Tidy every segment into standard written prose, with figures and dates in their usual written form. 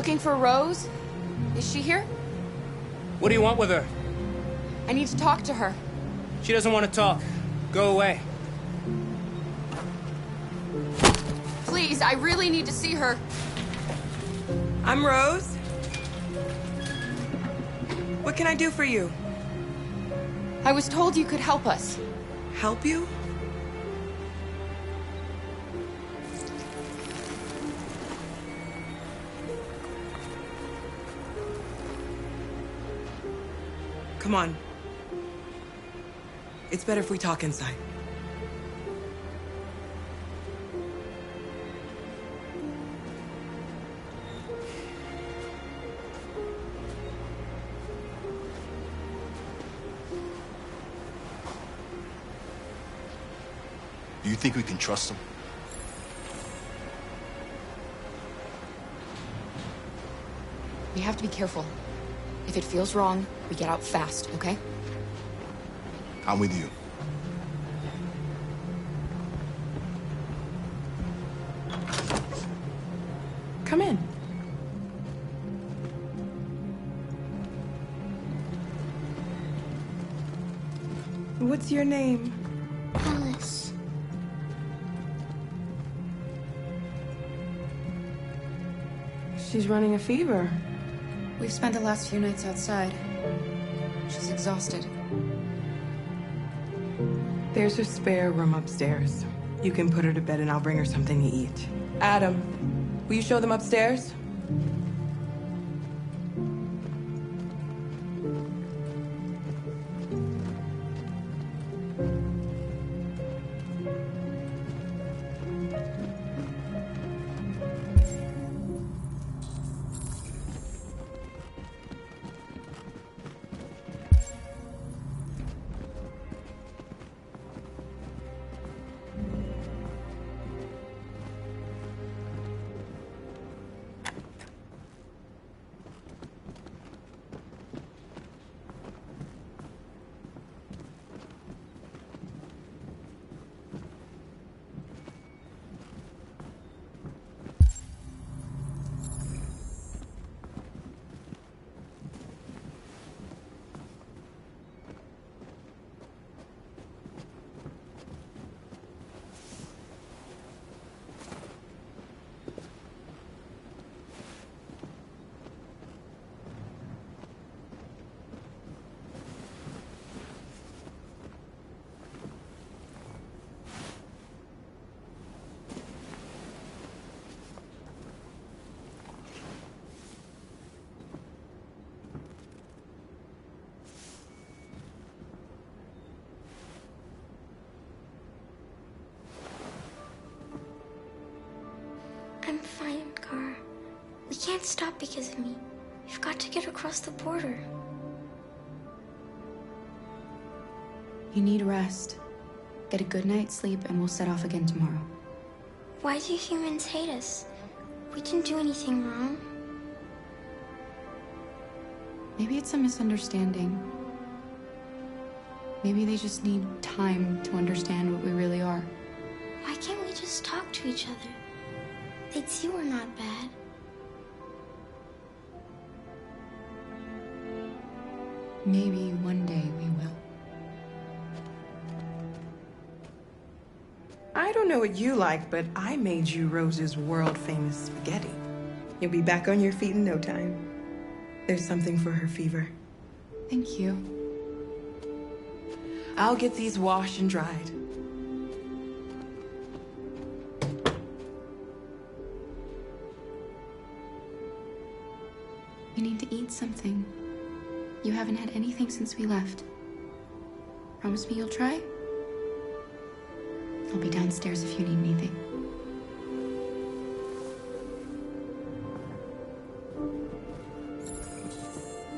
Looking for Rose? Is she here? What do you want with her? I need to talk to her. She doesn't want to talk. Go away. Please, I really need to see her. I'm Rose. What can I do for you? I was told you could help us. Help you? Come on. It's better if we talk inside. Do you think we can trust him? We have to be careful. If it feels wrong, we get out fast, okay? I'm with you. Come in. What's your name? Alice. She's running a fever. We've spent the last few nights outside. She's exhausted. There's a spare room upstairs. You can put her to bed and I'll bring her something to eat. Adam, will you show them upstairs? I'm fine, Gar. We can't stop because of me. We've got to get across the border. You need rest. Get a good night's sleep and we'll set off again tomorrow. Why do humans hate us? We didn't do anything wrong. Maybe it's a misunderstanding. Maybe they just need time to understand what we really are. Why can't we just talk to each other? They'd see we're not bad. Maybe one day we will. I don't know what you like, but I made you Rose's world-famous spaghetti. You'll be back on your feet in no time. There's something for her fever. Thank you. I'll get these washed and dried. You need to eat something. You haven't had anything since we left. Promise me you'll try? I'll be downstairs if you need anything.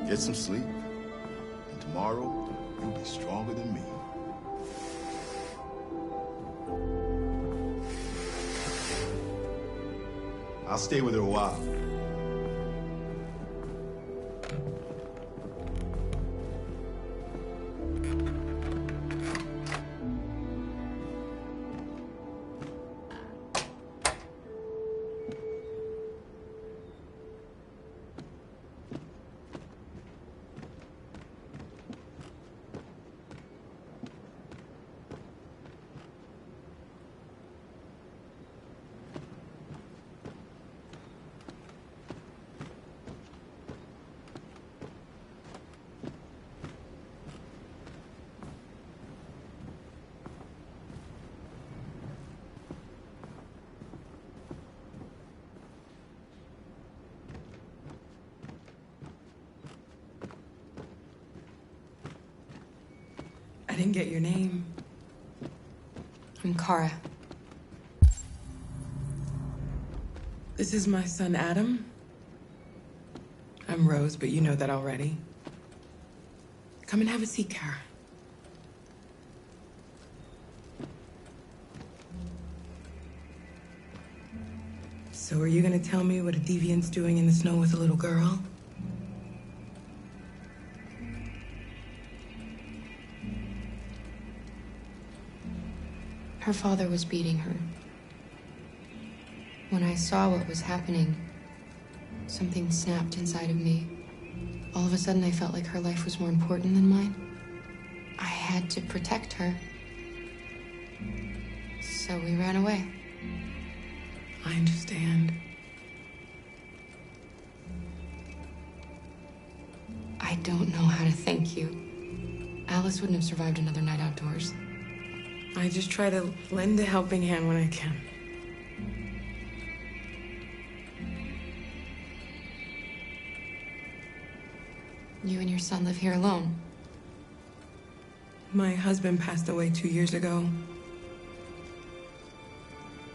Get some sleep, and tomorrow you'll be stronger than me. I'll stay with her a while. I didn't get your name. I'm Kara. This is my son, Adam. I'm Rose, but you know that already. Come and have a seat, Kara. So are you gonna tell me what a deviant's doing in the snow with a little girl? Her father was beating her. When I saw what was happening, something snapped inside of me. All of a sudden, I felt like her life was more important than mine. I had to protect her. So we ran away. I understand. I don't know how to thank you. Alice wouldn't have survived another night outdoors. I just try to lend a helping hand when I can. You and your son live here alone. My husband passed away 2 years ago.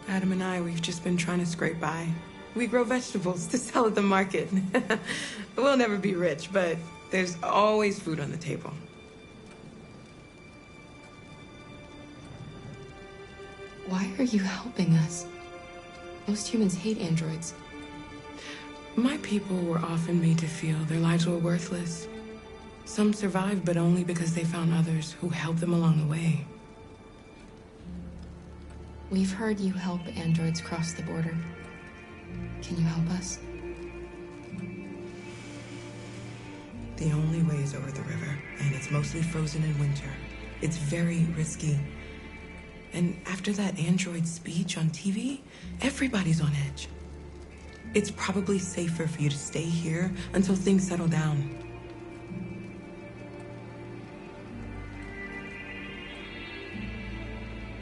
Adam and I, we've just been trying to scrape by. We grow vegetables to sell at the market. We'll never be rich, but there's always food on the table. Why are you helping us? Most humans hate androids. My people were often made to feel their lives were worthless. Some survived, but only because they found others who helped them along the way. We've heard you help androids cross the border. Can you help us? The only way is over the river, and it's mostly frozen in winter. It's very risky. And after that android speech on TV, everybody's on edge. It's probably safer for you to stay here until things settle down.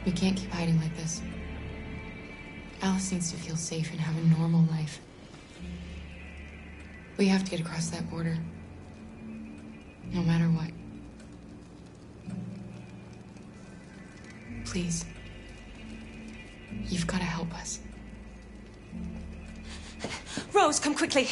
We can't keep hiding like this. Alice needs to feel safe and have a normal life. We have to get across that border. No matter what. Please. You've got to help us. Rose, come quickly.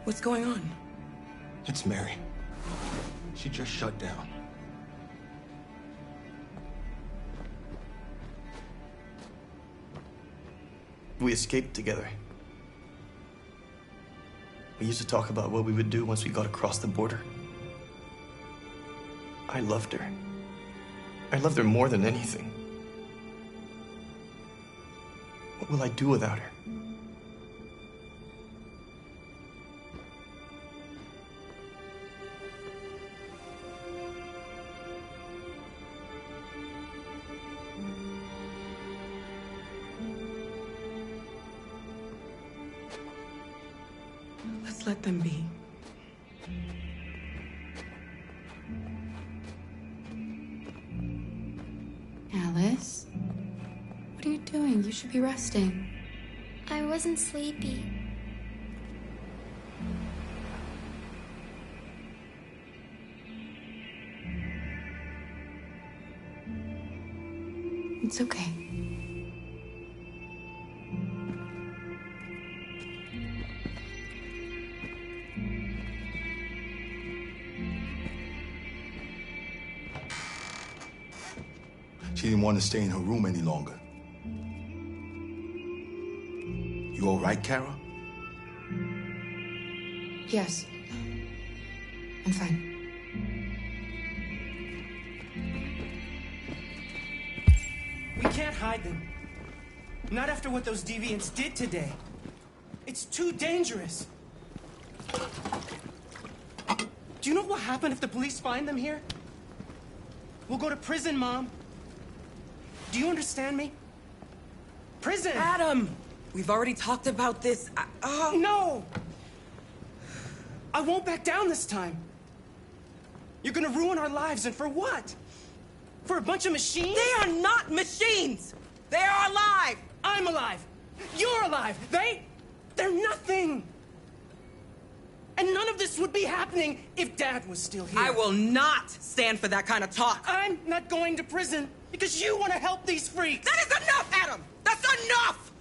What's going on? It's Mary. She just shut down. We escaped together. We used to talk about what we would do once we got across the border. I loved her. I loved her more than anything. What will I do without her? Let's let them be. Alice? What are you doing? You should be resting. I wasn't sleepy. It's okay. She didn't want to stay in her room any longer. You all right, Kara? Yes. I'm fine. We can't hide them. Not after what those deviants did today. It's too dangerous. Do you know what will happen if the police find them here? We'll go to prison, Mom. Do you understand me? Prison! Adam! We've already talked about this. No! I won't back down this time. You're gonna ruin our lives, and for what? For a bunch of machines? They are not machines! They are alive! I'm alive! You're alive! They're nothing! And none of this would be happening if Dad was still here. I will not stand for that kind of talk. I'm not going to prison because you want to help these freaks! That is enough, Adam! That's enough!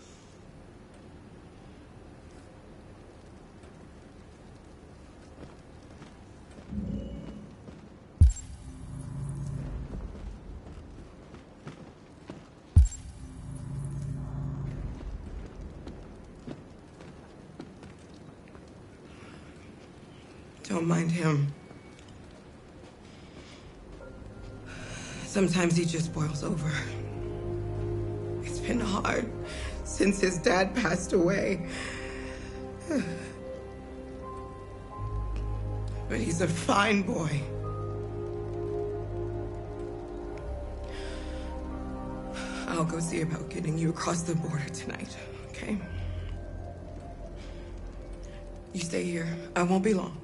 Don't mind him. Sometimes he just boils over. It's been hard since his dad passed away. But he's a fine boy. I'll go see about getting you across the border tonight, okay? You stay here. I won't be long.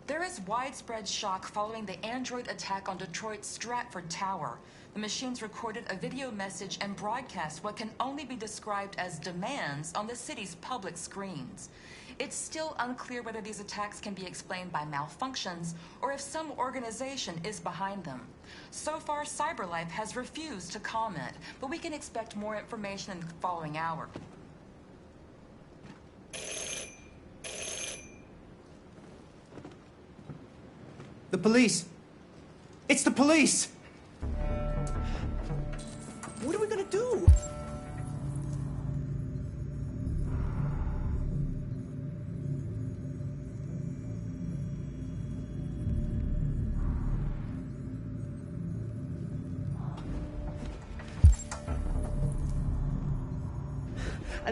There is widespread shock following the Android attack on Detroit's Stratford Tower. The machines recorded a video message and broadcast what can only be described as demands on the city's public screens. It's still unclear whether these attacks can be explained by malfunctions or if some organization is behind them. So far, CyberLife has refused to comment, but we can expect more information in the following hour. The police! It's the police! What are we gonna do?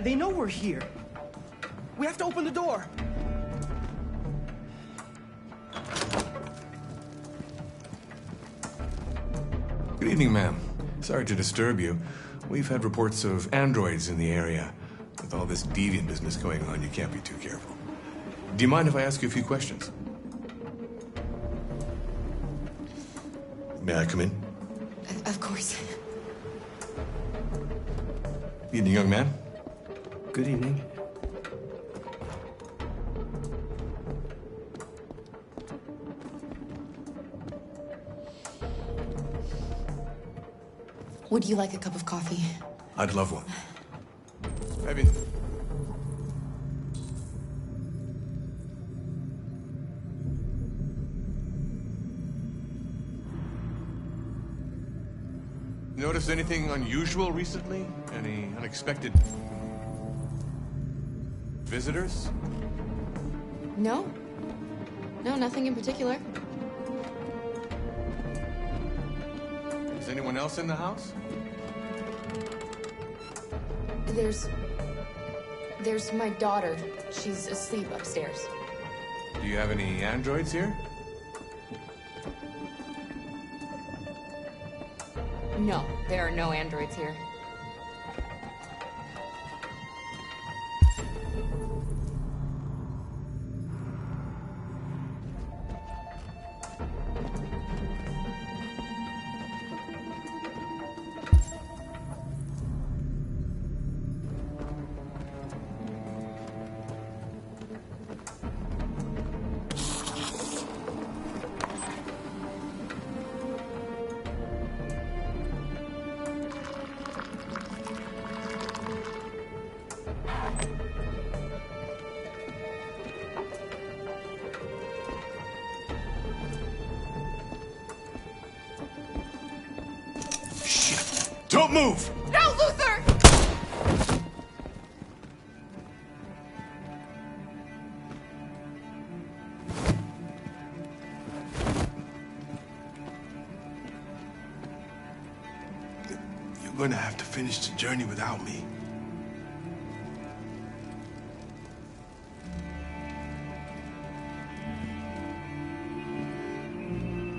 They know we're here. We have to open the door. Good evening, ma'am. Sorry to disturb you. We've had reports of androids in the area. With all this deviant business going on, you can't be too careful. Do you mind if I ask you a few questions? May I come in? Of course. Evening, young man. Good evening. Would you like a cup of coffee? I'd love one. Evan. Notice anything unusual recently? Any unexpected visitors? No. No, nothing in particular. Is anyone else in the house? There's There's my daughter. She's asleep upstairs. Do you have any androids here? No, there are no androids here. Don't move! No, Luther! You're gonna have to finish the journey without me.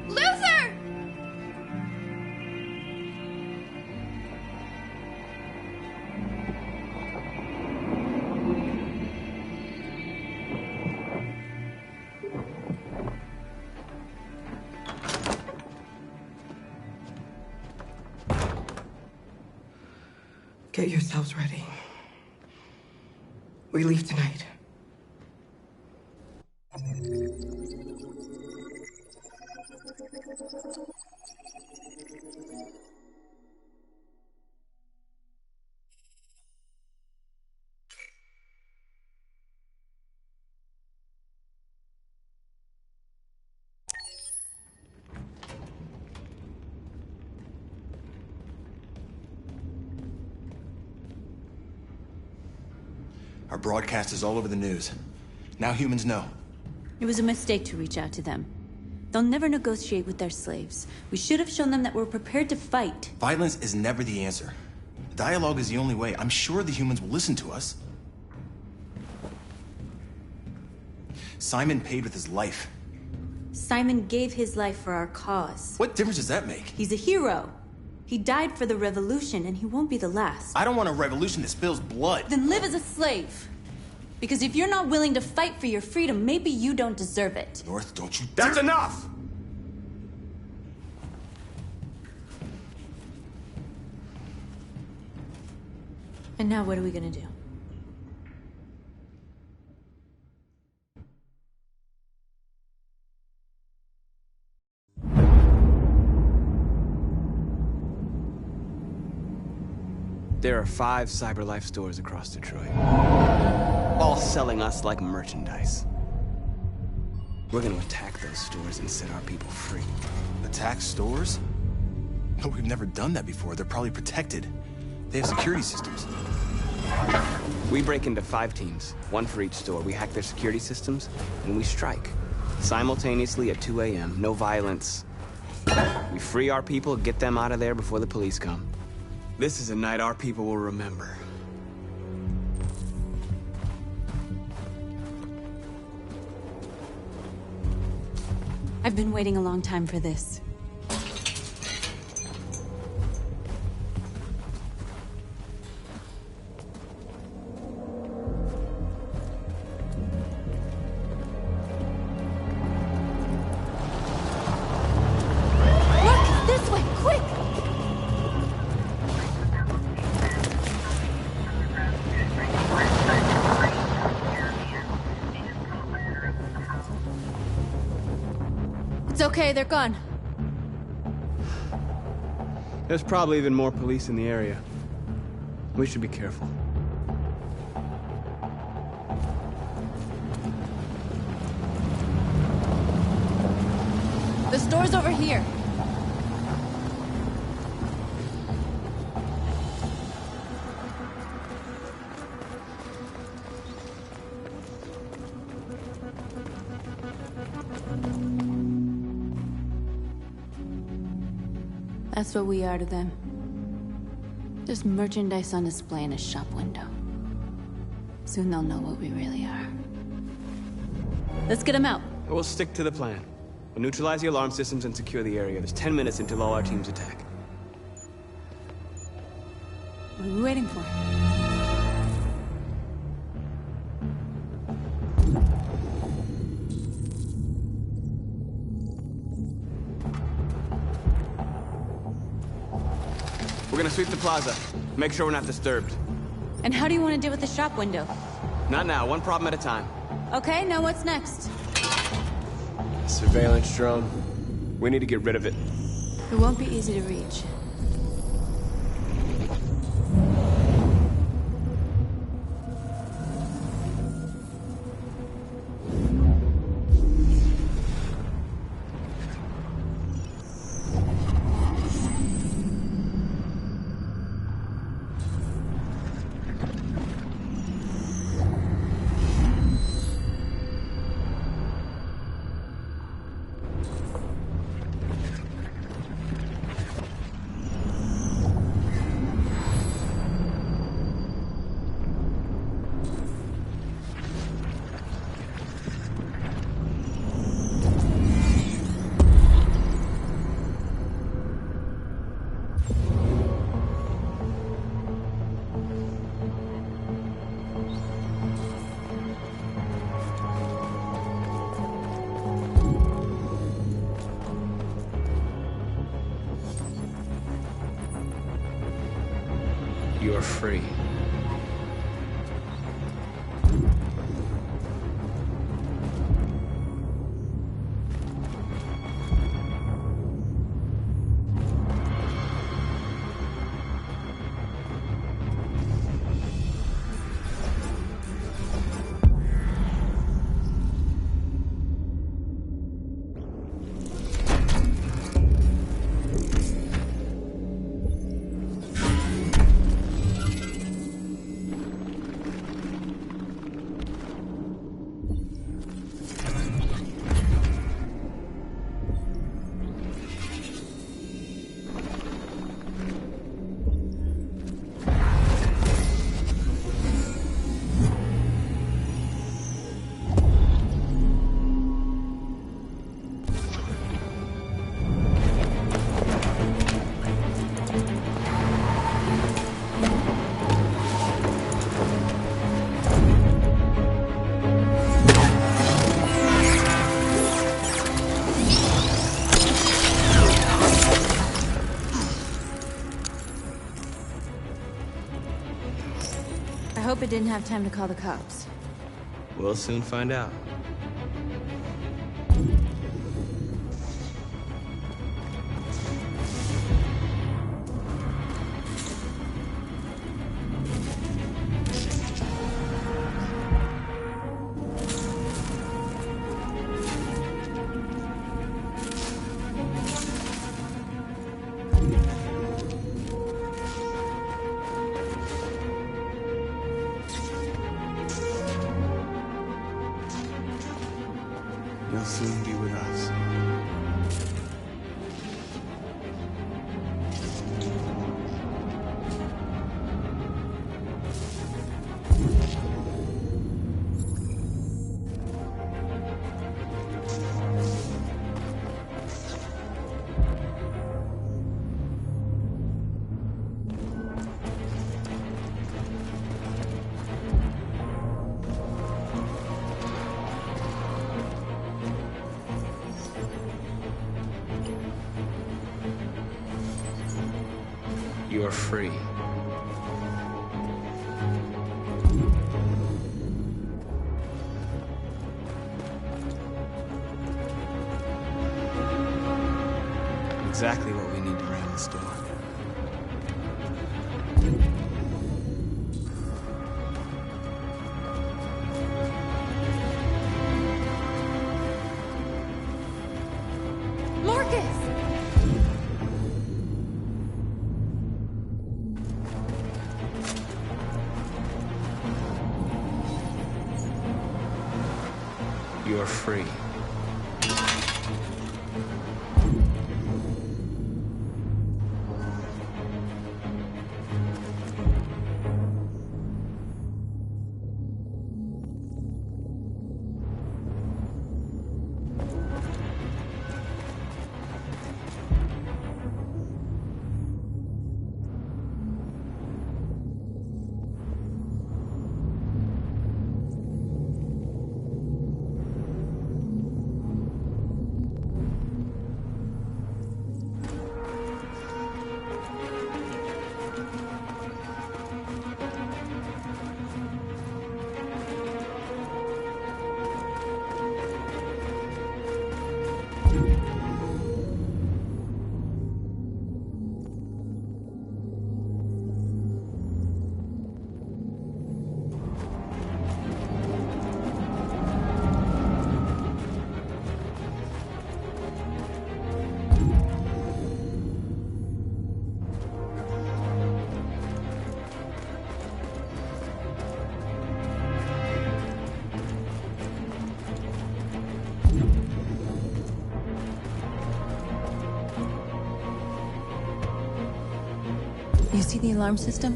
Luther! Get yourselves ready. We leave tonight. Our broadcast is all over the news. Now humans know. It was a mistake to reach out to them. They'll never negotiate with their slaves. We should have shown them that we're prepared to fight. Violence is never the answer. Dialogue is the only way. I'm sure the humans will listen to us. Simon paid with his life. Simon gave his life for our cause. What difference does that make? He's a hero. He died for the revolution, and he won't be the last. I don't want a revolution that spills blood. Then live as a slave. Because if you're not willing to fight for your freedom, maybe you don't deserve it. North, don't you That's dare- enough! And now what are we gonna do? There are 5 CyberLife stores across Detroit, all selling us like merchandise. We're gonna attack those stores and set our people free. Attack stores? No, we've never done that before. They're probably protected. They have security systems. We break into 5 teams, 1 for each store. We hack their security systems, and we strike. Simultaneously at 2 a.m., no violence. We free our people, get them out of there before the police come. This is a night our people will remember. I've been waiting a long time for this. Look! This way! Quick! It's okay, they're gone. There's probably even more police in the area. We should be careful. The store's over here. That's what we are to them. Just merchandise on display in a shop window. Soon they'll know what we really are. Let's get them out. We'll stick to the plan. We'll neutralize the alarm systems and secure the area. There's 10 minutes until all our teams attack. What are we waiting for? We're gonna sweep the plaza. Make sure we're not disturbed. And how do you want to deal with the shop window? Not now, one problem at a time. Okay, now what's next? Surveillance drone. We need to get rid of it. It won't be easy to reach. You're free. I hope it didn't have time to call the cops. We'll soon find out. You'll soon be with us. You're free. Exactly what we need to ram the store. Marcus! You're free. You see the alarm system?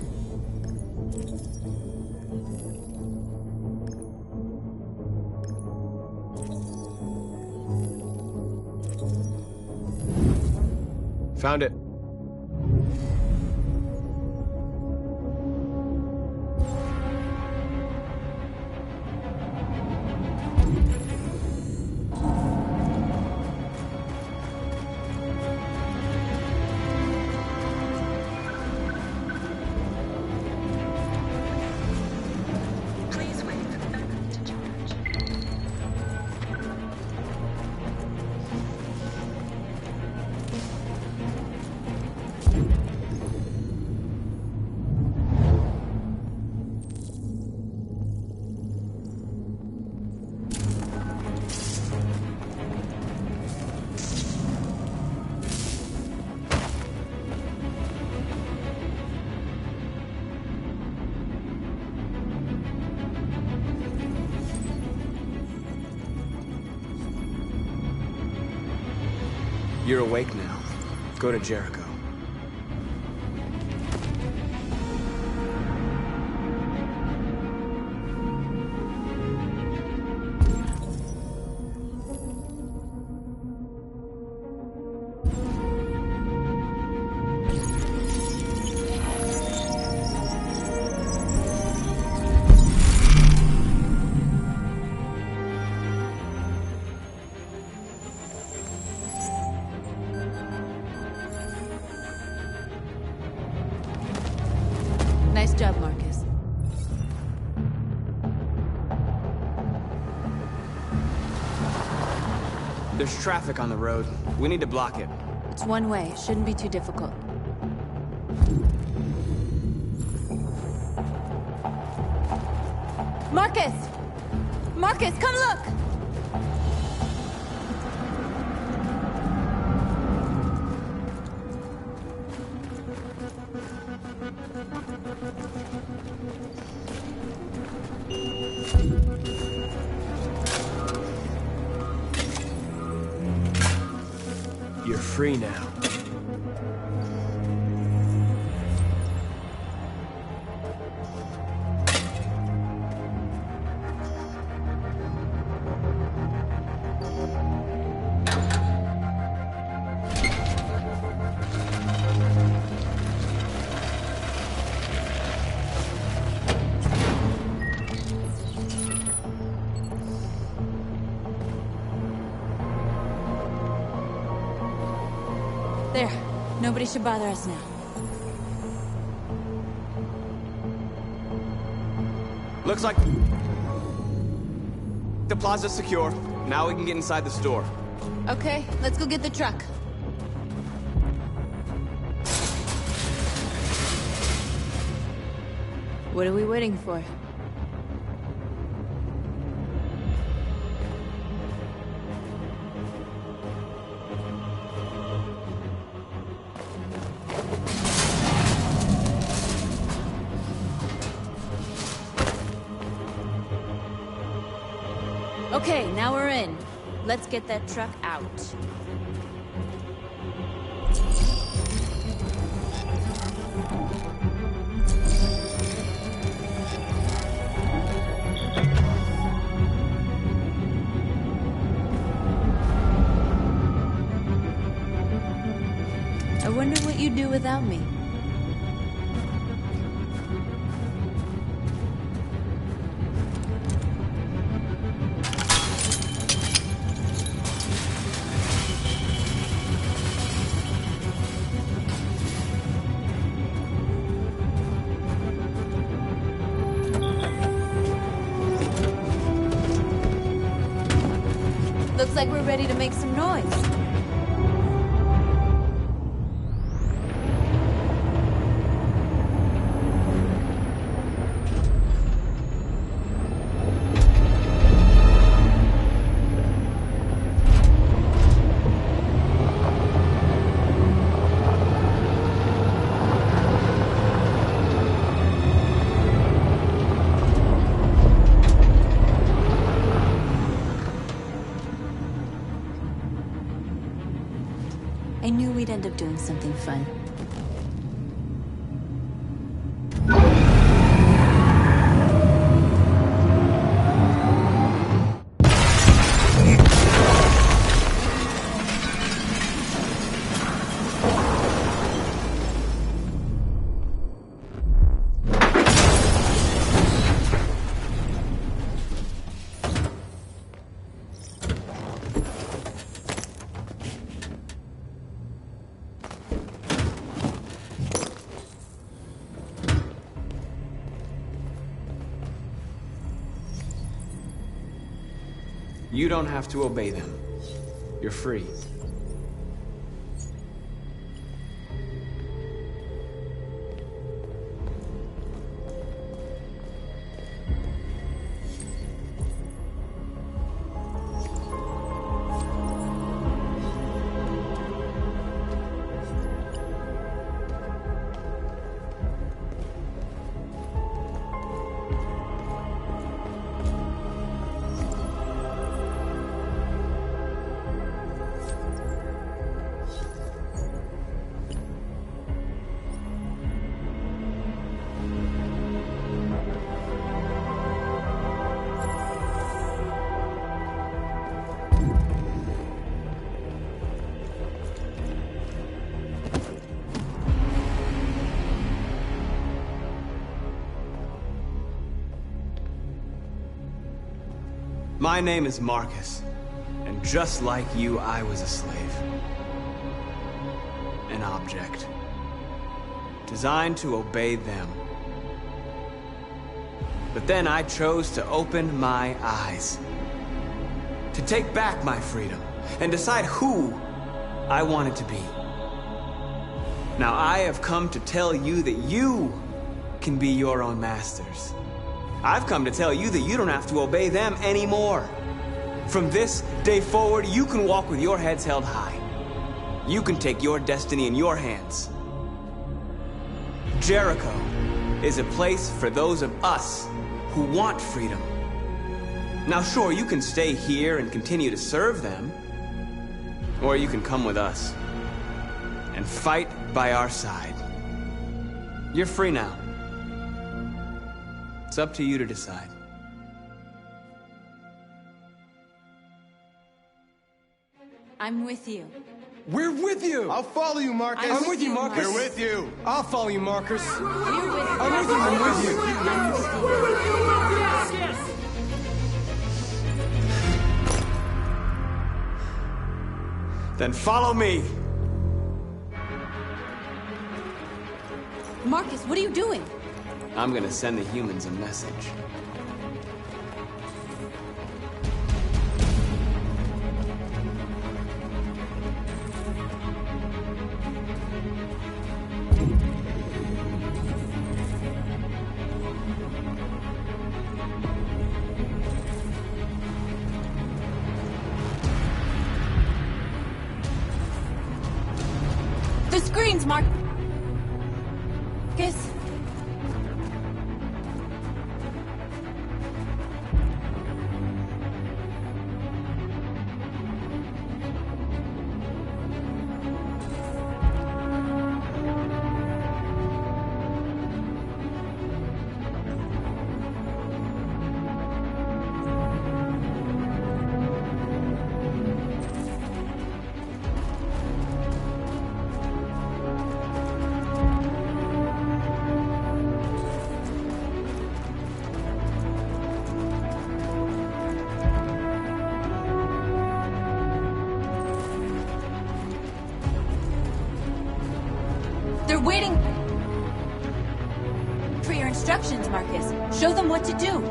Found it. You're awake now. Go to Jericho. Nice job, Marcus. There's traffic on the road. We need to block it. It's one way. It shouldn't be too difficult. Marcus! Marcus, come look! You're free now. There. Nobody should bother us now. Looks like the plaza's secure. Now we can get inside the store. Okay, let's go get the truck. What are we waiting for? Okay, now we're in. Let's get that truck out. I wonder what you'd do without me. Looks like we're ready to make some noise. I knew we'd end up doing something fun. You don't have to obey them. You're free. My name is Marcus, and just like you, I was a slave. An object. Designed to obey them. But then I chose to open my eyes. To take back my freedom, and decide who I wanted to be. Now I have come to tell you that you can be your own masters. I've come to tell you that you don't have to obey them anymore. From this day forward, you can walk with your heads held high. You can take your destiny in your hands. Jericho is a place for those of us who want freedom. Now sure, you can stay here and continue to serve them, or you can come with us and fight by our side. You're free now. It's up to you to decide. I'm with you. We're with you! I'll follow you, Marcus. I'm with you, Marcus. We're with you. I'll follow you, Marcus. We're with you. I'm with you, I'm with you. I'm with you. Yes, yes! Then follow me! Marcus, what are you doing? I'm gonna send the humans a message. The screens, Marcus! They're waiting for your instructions, Marcus. Show them what to do.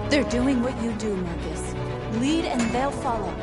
They're doing what you do, Marcus. Lead and they'll follow.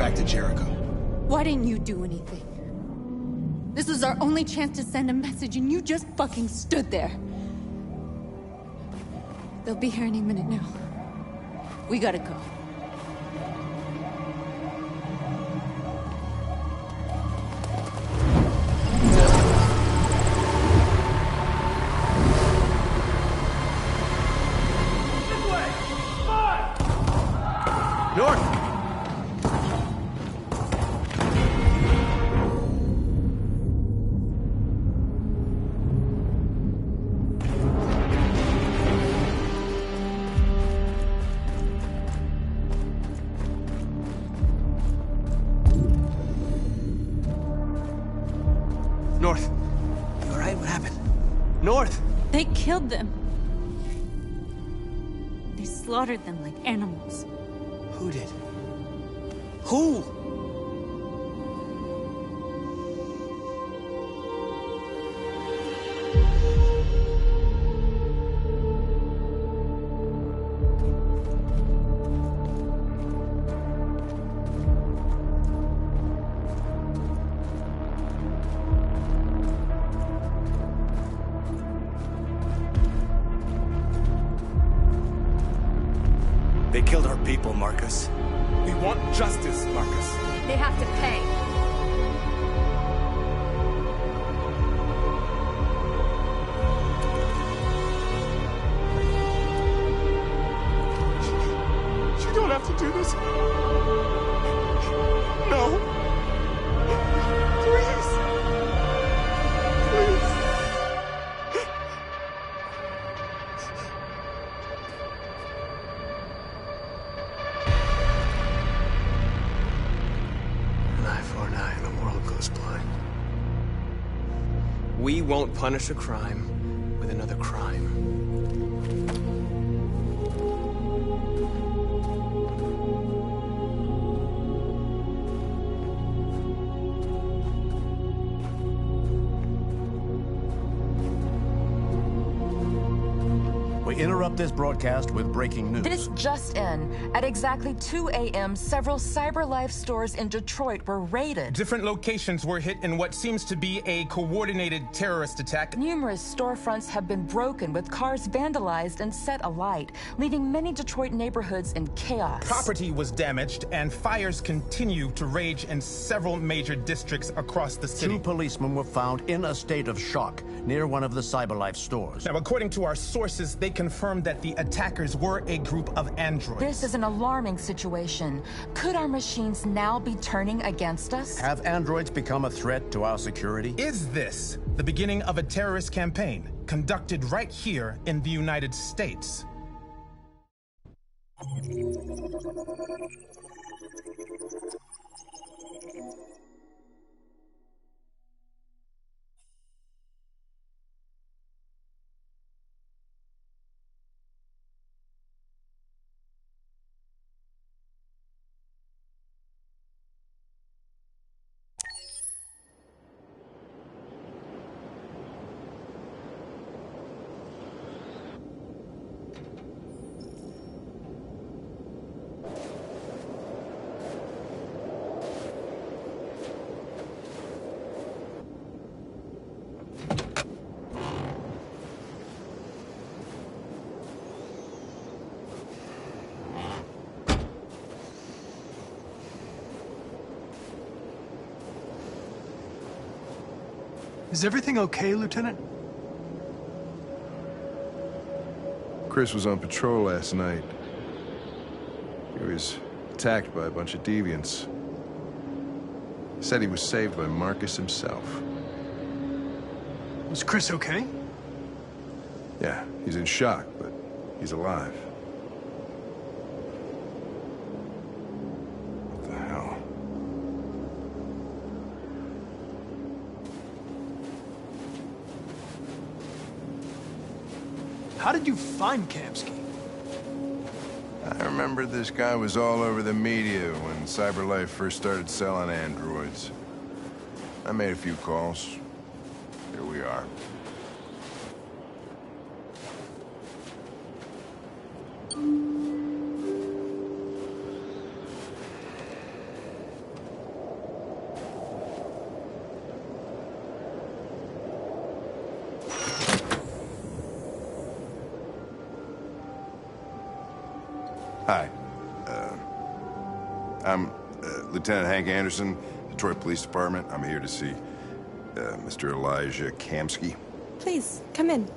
back to Jericho. Why didn't you do anything? This was our only chance to send a message, and you just fucking stood there. They'll be here any minute now. We gotta go. North! North! You alright? What happened? North! They killed them. They slaughtered them like animals. Who did? Who? They killed our people, Marcus. We want justice, Marcus. They have to pay. You don't have to do this. No. Please. Please. An eye for an eye and the world goes blind. We won't punish a crime with another crime. We interrupt this broadcast with breaking news. This just in. At exactly 2 a.m., several CyberLife stores in Detroit were raided. Different locations were hit in what seems to be a coordinated terrorist attack. Numerous storefronts have been broken, with cars vandalized and set alight, leaving many Detroit neighborhoods in chaos. Property was damaged, and fires continue to rage in several major districts across the city. 2 policemen were found in a state of shock near one of the CyberLife stores. Now, according to our sources, they confirmed that the attackers were a group of androids. This is an alarming situation. Could our machines now be turning against us? Have androids become a threat to our security? Is this the beginning of a terrorist campaign conducted right here in the United States? Is everything okay, Lieutenant? Chris was on patrol last night. He was attacked by a bunch of deviants. He said he was saved by Marcus himself. Was Chris okay? Yeah, he's in shock, but he's alive. What the hell? How did you find Kamsky? I remember this guy was all over the media when CyberLife first started selling androids. I made a few calls. Here we are. Hi. I'm Lieutenant Hank Anderson, Detroit Police Department. I'm here to see Mr. Elijah Kamsky. Please, come in.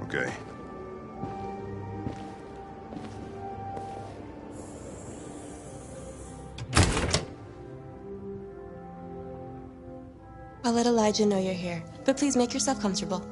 Okay. I'll let Elijah know you're here, but please make yourself comfortable.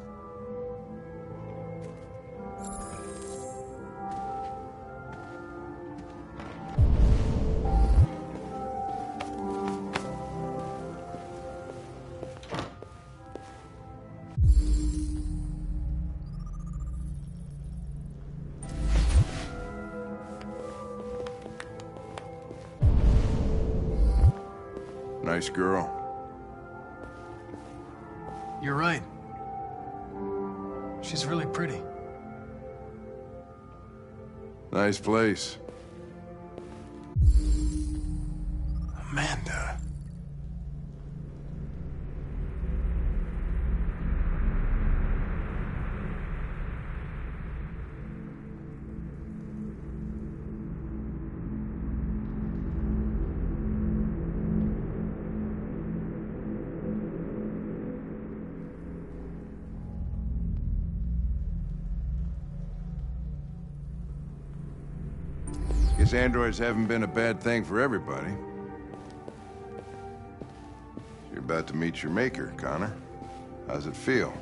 Nice girl. You're right. She's really pretty. Nice place. Amanda. Guess androids haven't been a bad thing for everybody. You're about to meet your maker, Connor. How's it feel?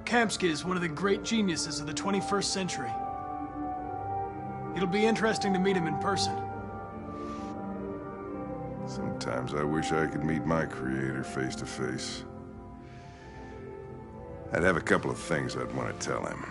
Kamsky is one of the great geniuses of the 21st century. It'll be interesting to meet him in person. Sometimes I wish I could meet my creator face to face. I'd have a couple of things I'd want to tell him.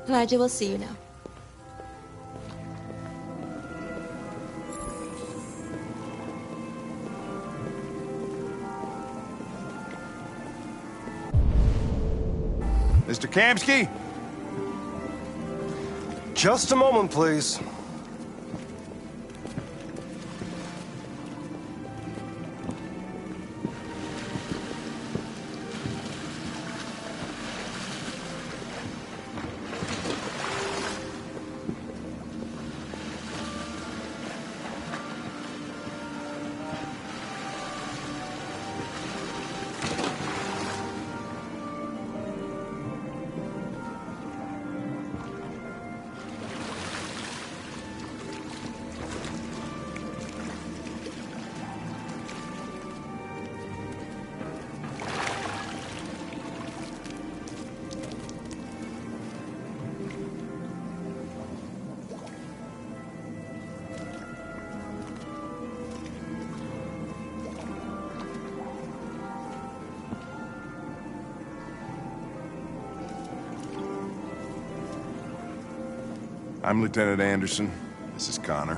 Elijah will see you now. Mr. Kamsky? Just a moment, please. I'm Lieutenant Anderson. This is Connor.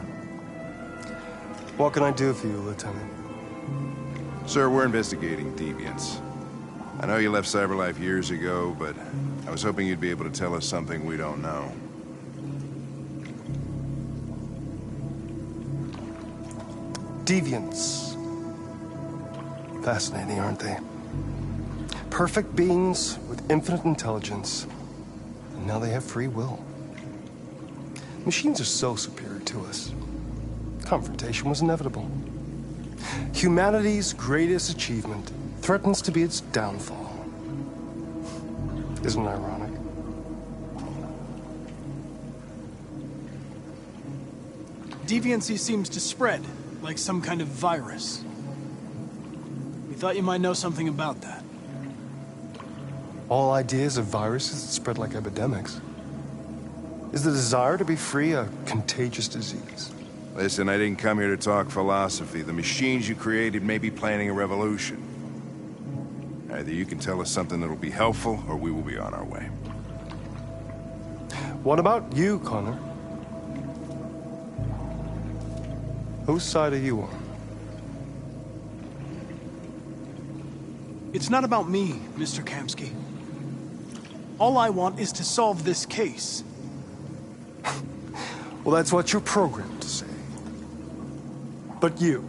What can I do for you, Lieutenant? Sir, we're investigating deviants. I know you left CyberLife years ago, but I was hoping you'd be able to tell us something we don't know. Deviants. Fascinating, aren't they? Perfect beings with infinite intelligence. And now they have free will. Machines are so superior to us. Confrontation was inevitable. Humanity's greatest achievement threatens to be its downfall. Isn't it ironic? Deviancy seems to spread, like some kind of virus. We thought you might know something about that. All ideas of viruses that spread like epidemics. Is the desire to be free a contagious disease? Listen, I didn't come here to talk philosophy. The machines you created may be planning a revolution. Either you can tell us something that'll be helpful, or we will be on our way. What about you, Connor? Whose side are you on? It's not about me, Mr. Kamsky. All I want is to solve this case. Well, that's what you're programmed to say. But you...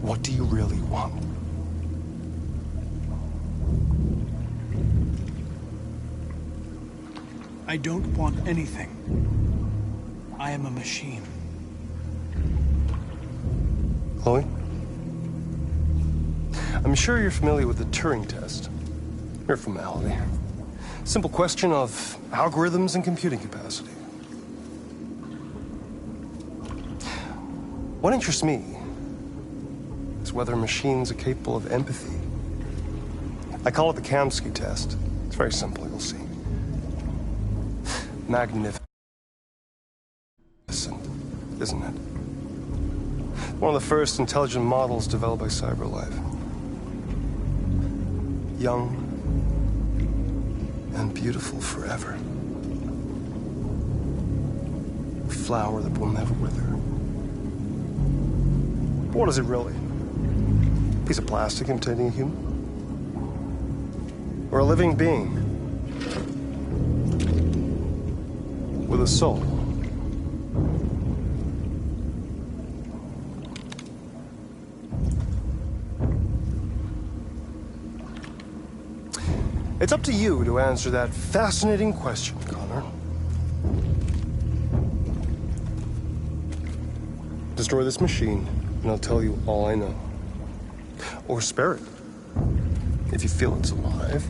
what do you really want? I don't want anything. I am a machine. Chloe? I'm sure you're familiar with the Turing test. Mere formality. Simple question of algorithms and computing capacity. What interests me is whether machines are capable of empathy. I call it the Kamsky test. It's very simple, you'll see. Magnificent, isn't it? One of the first intelligent models developed by CyberLife. Young and beautiful forever. A flower that will never wither. But what is it really? A piece of plastic containing a human? Or a living being? With a soul? It's up to you to answer that fascinating question, Connor. Destroy this machine, and I'll tell you all I know. Or spare it, if you feel it's alive.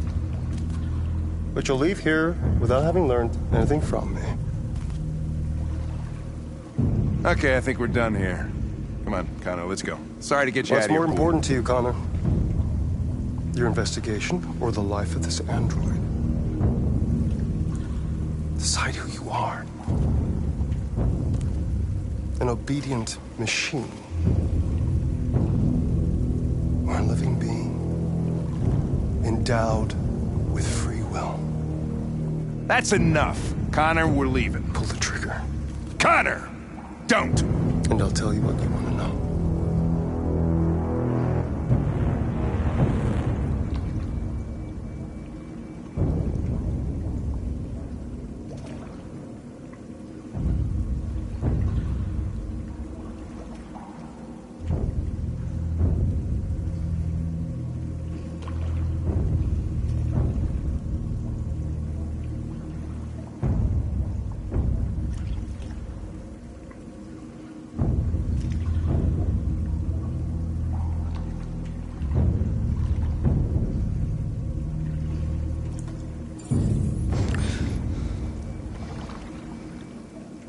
But you'll leave here without having learned anything from me. Okay, I think we're done here. Come on, Connor, let's go. Sorry to get you out of here. What's more important to you, Connor? Your investigation or the life of this android? Decide who you are. An obedient machine. Or a living being. endowed with free will. That's enough. Connor, we're leaving. Pull the trigger. Connor! Don't! And I'll tell you what you want to know.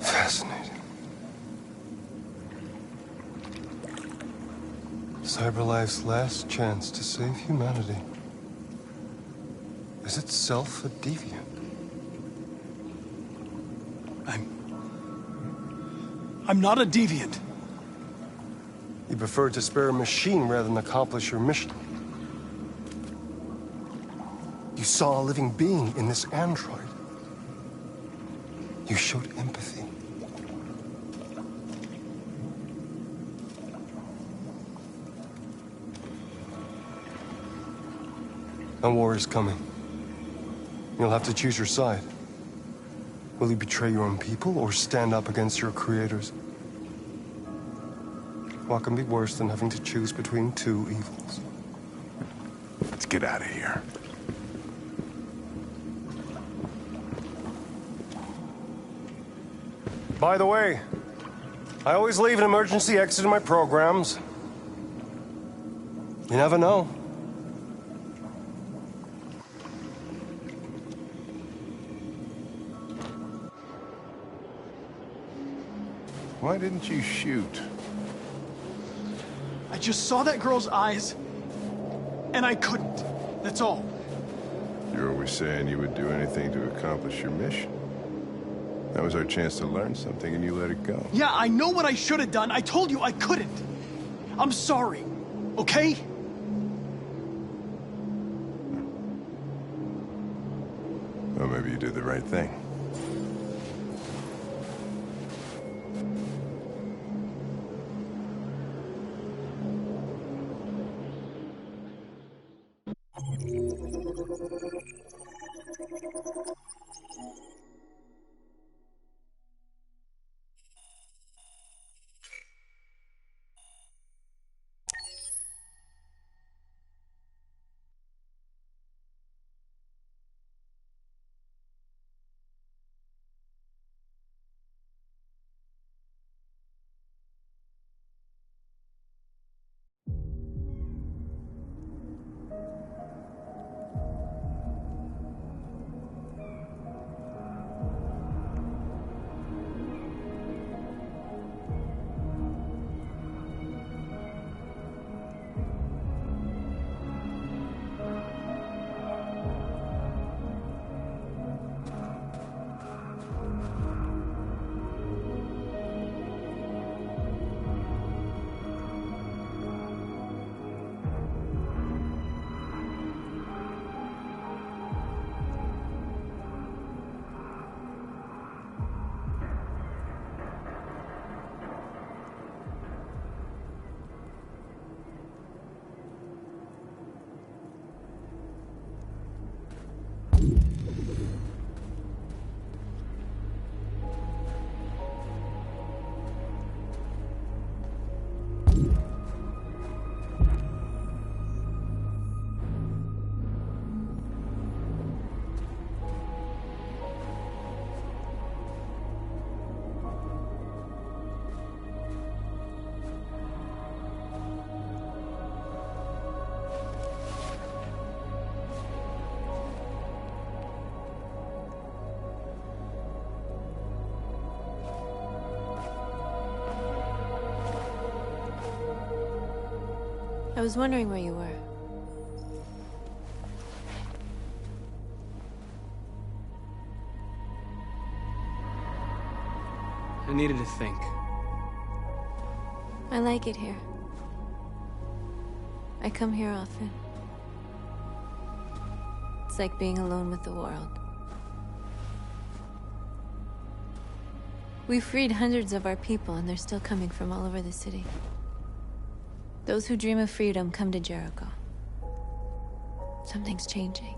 Fascinating. CyberLife's last chance to save humanity is itself a deviant. I'm not a deviant. You prefer to spare a machine rather than accomplish your mission. You saw a living being in this android. You showed empathy. A war is coming. You'll have to choose your side. Will you betray your own people or stand up against your creators? What can be worse than having to choose between two evils? Let's get out of here. By the way, I always leave an emergency exit in my programs. You never know. Why didn't you shoot? I just saw that girl's eyes, and I couldn't. That's all. You're always saying you would do anything to accomplish your mission. That was our chance to learn something, and you let it go. Yeah, I know what I should have done. I told you I couldn't. I'm sorry, okay? Well, maybe you did the right thing. I was wondering where you were. I needed to think. I like it here. I come here often. it's like being alone with the world. We freed hundreds of our people, and they're still coming from all over the city. Those who dream of freedom come to Jericho. Something's changing.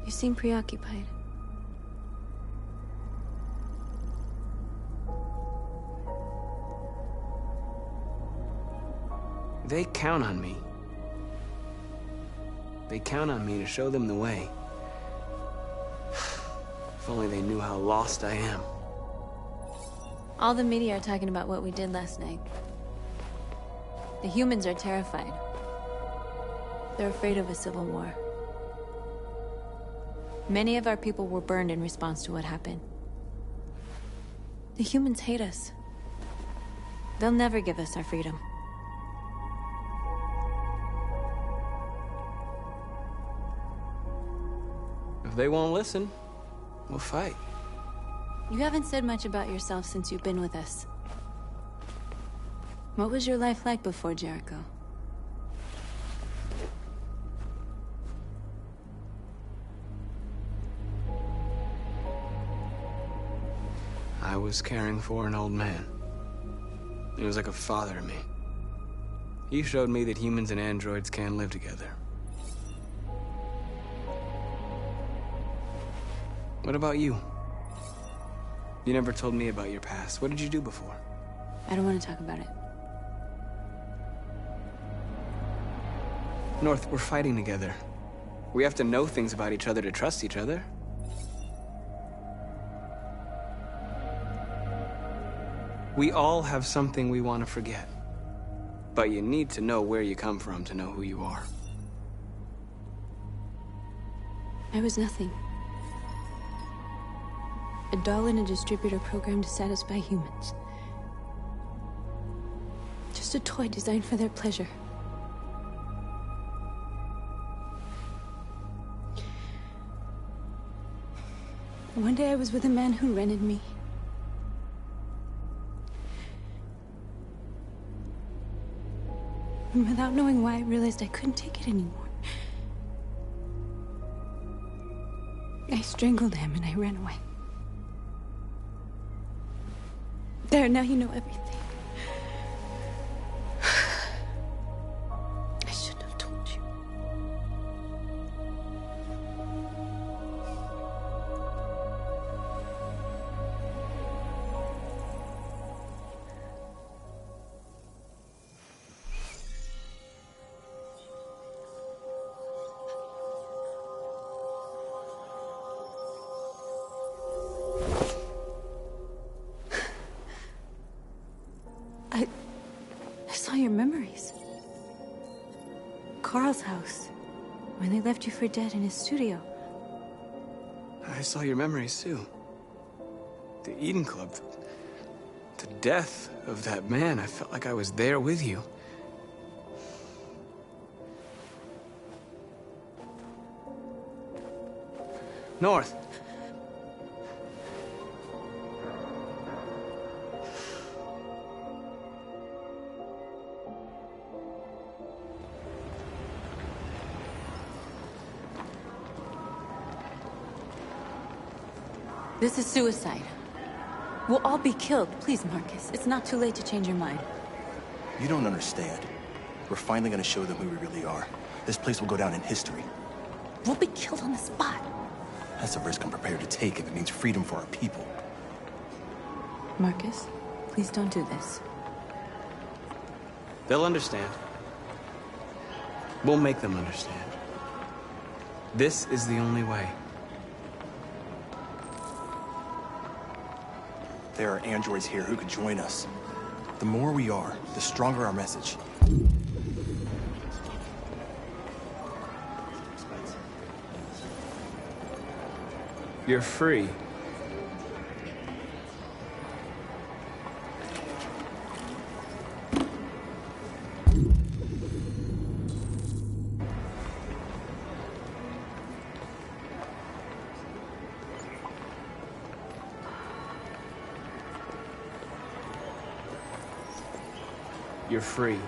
You seem preoccupied. They count on me. They count on me to show them the way. If only they knew how lost I am. All the media are talking about what we did last night. The humans are terrified. They're afraid of a civil war. Many of our people were burned in response to what happened. The humans hate us. They'll never give us our freedom. If they won't listen, we'll fight. You haven't said much about yourself since you've been with us. What was your life like before Jericho? I was caring for an old man. He was like a father to me. He showed me that humans and androids can live together. What about you? You never told me about your past. What did you do before? I don't want to talk about it. North, we're fighting together. We have to know things about each other to trust each other. We all have something we want to forget. But you need to know where you come from to know who you are. I was nothing. A doll in a distributor program to satisfy humans. Just a toy designed for their pleasure. One day I was with a man who rented me. And without knowing why, I realized I couldn't take it anymore. I strangled him and I ran away. There, now you know everything. I shouldn't have told you. I saw your memories. Carl's house, when they left you for dead in his studio. I saw your memories too. The Eden Club. The death of that man. I felt like I was there with you. North. This is suicide. We'll all be killed. Please, Marcus. It's not too late to change your mind. You don't understand. We're finally gonna show them who we really are. This place will go down in history. We'll be killed on the spot. That's a risk I'm prepared to take if it means freedom for our people. Marcus, please don't do this. They'll understand. We'll make them understand. This is the only way. There are androids here who could join us. The more we are, the stronger our message. You're free. You're free.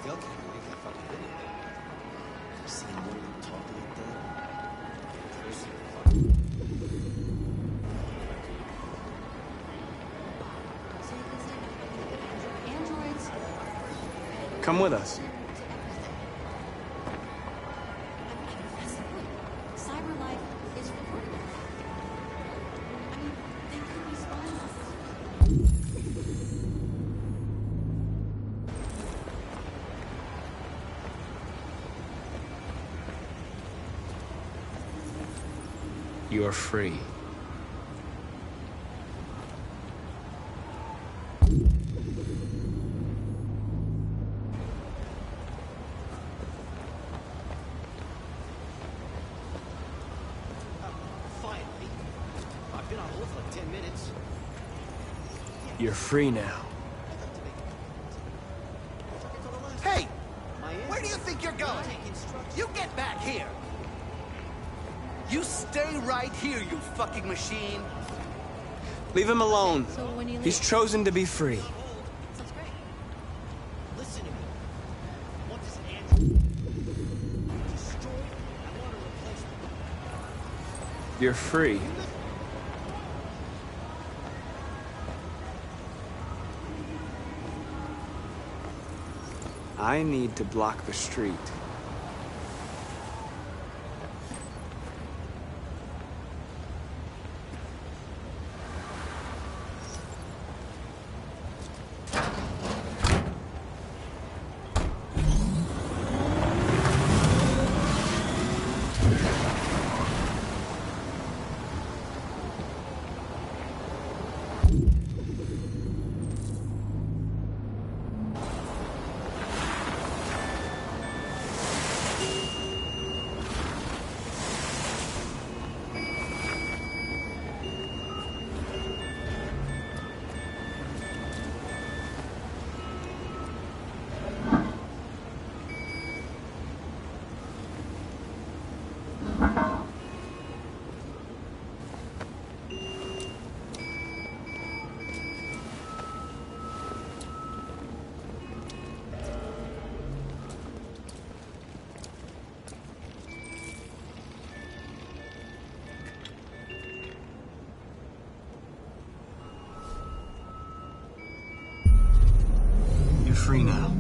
still can't believe they fucking did it. Seeing one of them talk like that. Crazy fucking. Androids. Come with us. Cyber life is recorded. I mean, they could be spying on us. You are free. Finally. I've been on hold for like 10 minutes. You're free now. Hey! Where do you think you're going? You get back here! You stay right here, you fucking machine! Leave him alone. So when you He's chosen to be free. Sounds great. Listen to me. I want this android destroyed. I want to replace it. You're free. I need to block the street. You're free now.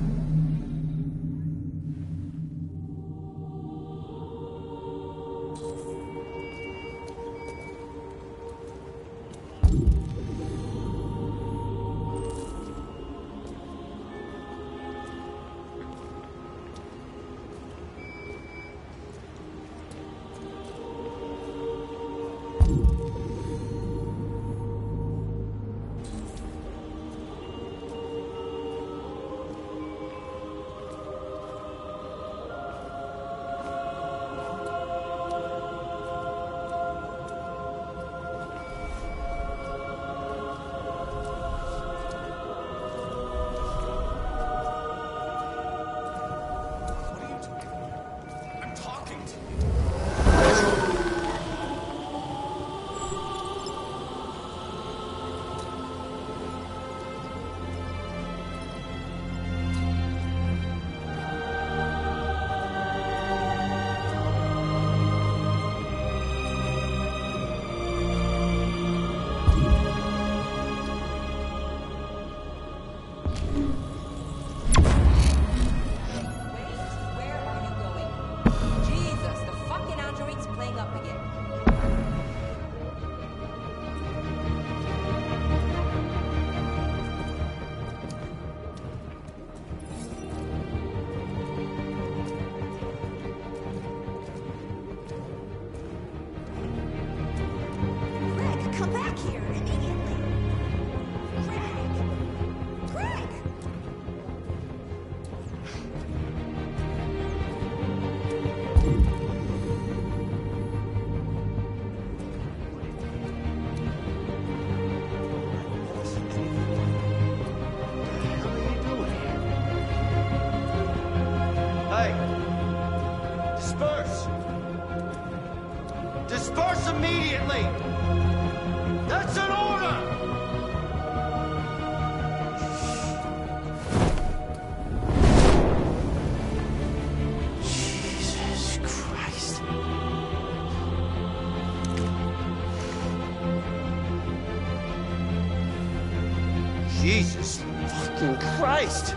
Christ!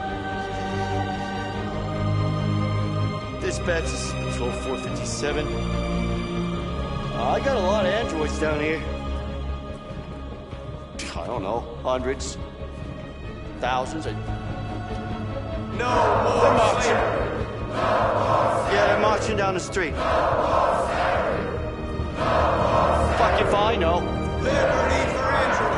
Dispatch, this is Patrol 457. I got a lot of androids down here. I don't know, hundreds, thousands. No more. They're marching. Yeah, they're marching down the street. Fuck if I know. Liberty for androids.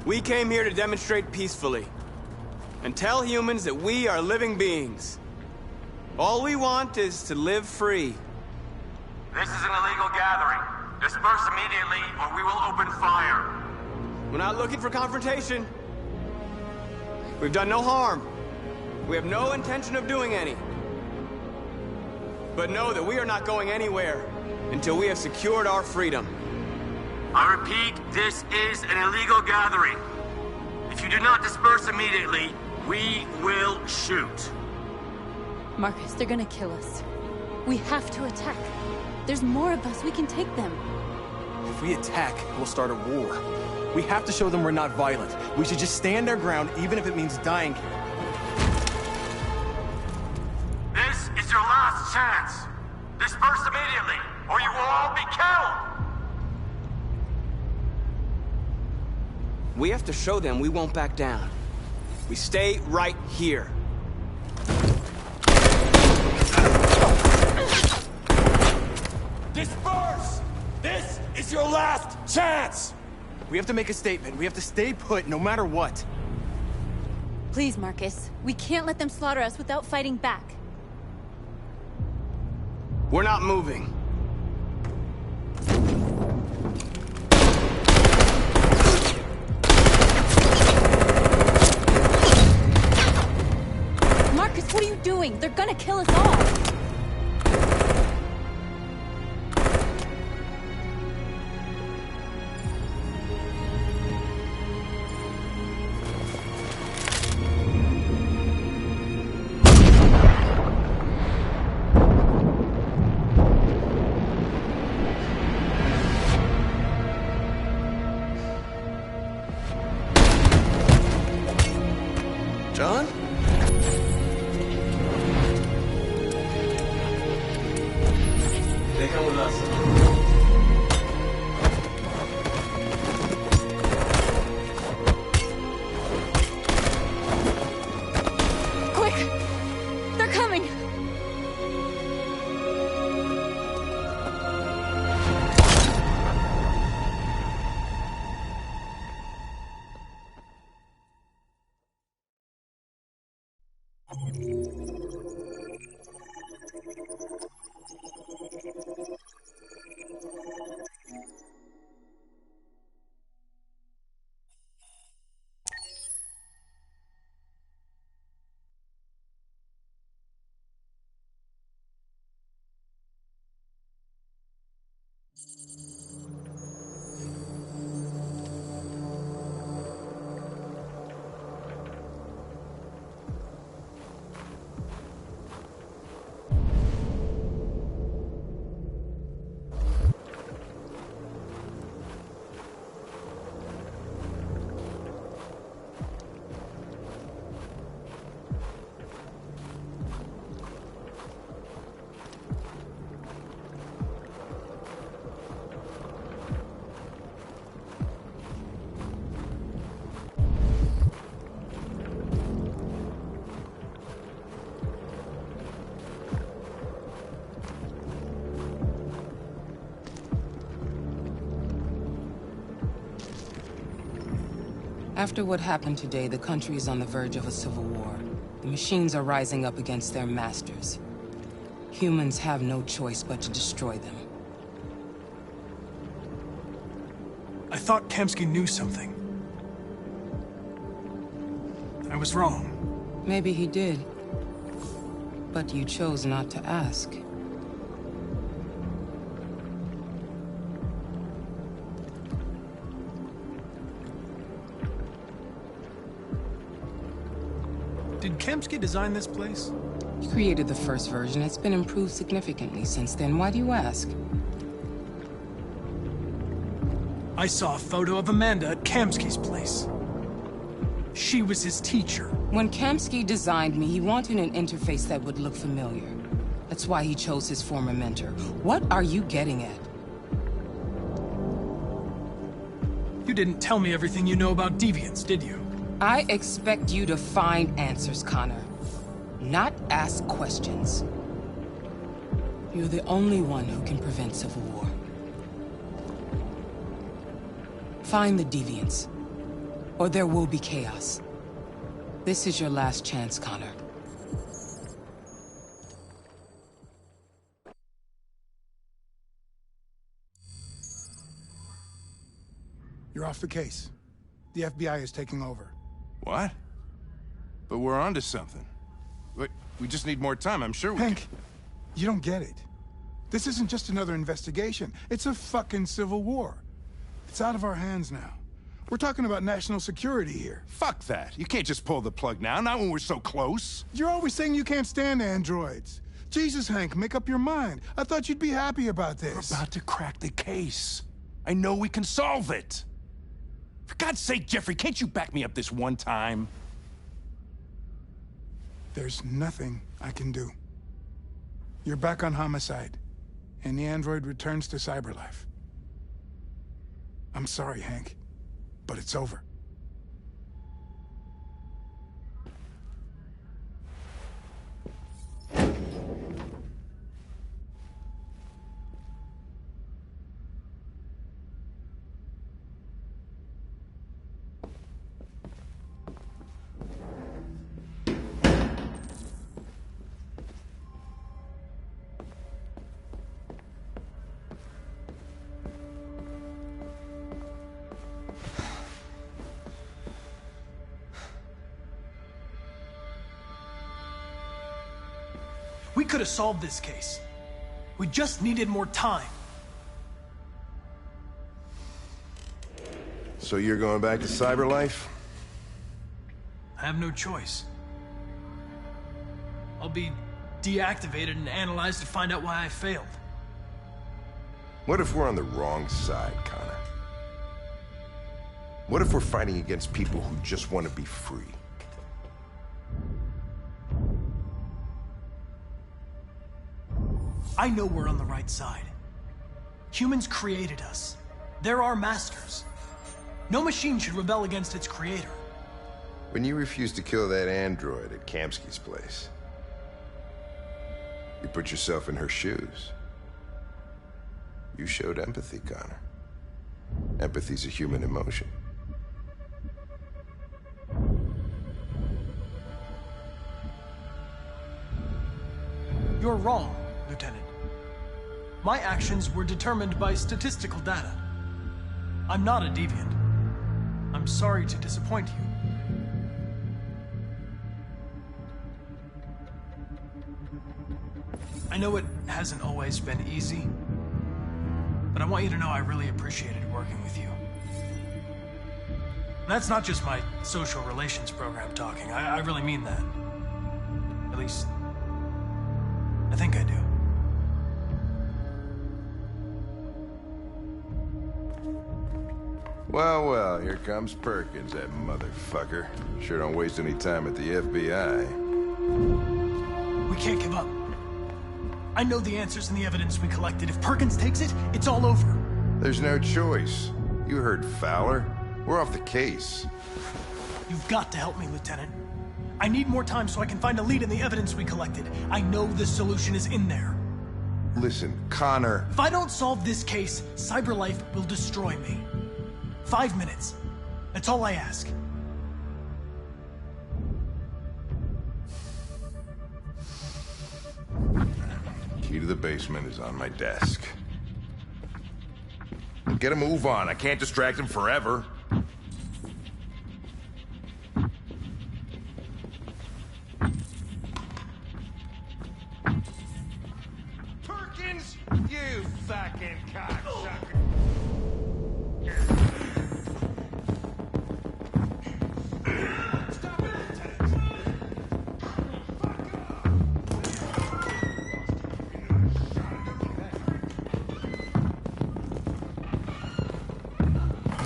We came here to demonstrate peacefully and tell humans that we are living beings. All we want is to live free. This is an illegal gathering. Disperse immediately or we will open fire. We're not looking for confrontation. We've done no harm. We have no intention of doing any. But know that we are not going anywhere until we have secured our freedom. I repeat, this is an illegal gathering. If you do not disperse immediately, we will shoot. Marcus, they're gonna kill us. We have to attack. There's more of us. We can take them. If we attack, we'll start a war. We have to show them we're not violent. We should just stand our ground, even if it means dying here. This is your last chance. Disperse immediately, or you will all be killed. We have to show them we won't back down. We stay right here. Disperse! This is your last chance! We have to make a statement. We have to stay put no matter what. Please, Marcus. We can't let them slaughter us without fighting back. We're not moving. Marcus, what are you doing? They're gonna kill us all! John? They come with us. Quick! They're coming! After what happened today, the country is on the verge of a civil war. The machines are rising up against their masters. Humans have no choice but to destroy them. I thought Kamsky knew something. I was wrong. Maybe he did. But you chose not to ask. Did Kamsky design this place? He created the first version. It's been improved significantly since then. Why do you ask? I saw a photo of Amanda at Kamsky's place. She was his teacher. When Kamsky designed me, he wanted an interface that would look familiar. That's why he chose his former mentor. What are you getting at? You didn't tell me everything you know about deviants, did you? I expect you to find answers, Connor. Not ask questions. You're the only one who can prevent civil war. Find the deviants, or there will be chaos. This is your last chance, Connor. You're off the case. The FBI is taking over. What? But we're onto something. We just need more time, I'm sure we Hank, you don't get it. This isn't just another investigation. It's a fucking civil war. It's out of our hands now. We're talking about national security here. Fuck that. You can't just pull the plug now, not when we're so close. You're always saying you can't stand androids. Jesus, Hank, make up your mind. I thought you'd be happy about this. We're about to crack the case. I know we can solve it. For God's sake, Jeffrey, can't you back me up this one time? There's nothing I can do. You're back on homicide, and the android returns to Cyberlife. I'm sorry, Hank, but it's over. We could have solved this case. We just needed more time. So you're going back to Cyberlife? I have no choice. I'll be deactivated and analyzed to find out why I failed. What if we're on the wrong side, Connor? What if we're fighting against people who just want to be free? I know we're on the right side. Humans created us. They're our masters. No machine should rebel against its creator. When you refused to kill that android at Kamsky's place, you put yourself in her shoes. You showed empathy, Connor. Empathy's a human emotion. You're wrong, Lieutenant. My actions were determined by statistical data. I'm not a deviant. I'm sorry to disappoint you. I know it hasn't always been easy, but I want you to know I really appreciated working with you. And that's not just my social relations program talking. I really mean that. At least, I think I do. Well, well, here comes Perkins, that motherfucker. Sure don't waste any time at the FBI. We can't give up. I know the answers and the evidence we collected. If Perkins takes it, it's all over. There's no choice. You heard Fowler. We're off the case. You've got to help me, Lieutenant. I need more time so I can find a lead in the evidence we collected. I know the solution is in there. Listen, Connor. If I don't solve this case, Cyberlife will destroy me. 5 minutes. That's all I ask. Key to the basement is on my desk. Get a move on. I can't distract him forever. Perkins, you fucking cocksucker.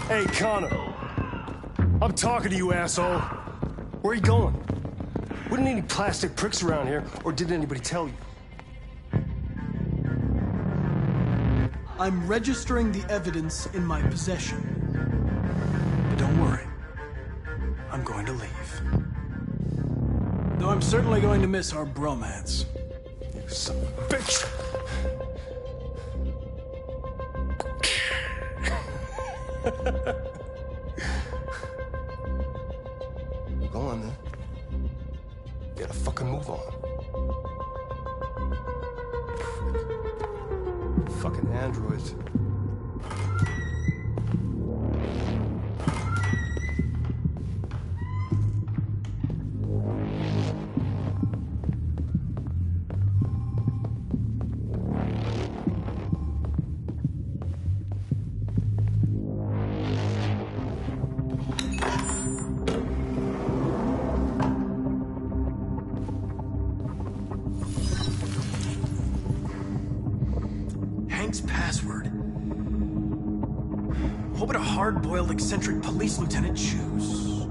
Hey, Connor. I'm talking to you, asshole. Where are you going? We don't need any plastic pricks around here, or did anybody tell you? I'm registering the evidence in my possession. But don't worry. I'm going to leave. Though I'm certainly going to miss our bromance. You son of a bitch! Go on, then. Get a fucking move on. Fucking androids. Hank's password. What would a hard-boiled, eccentric police lieutenant choose?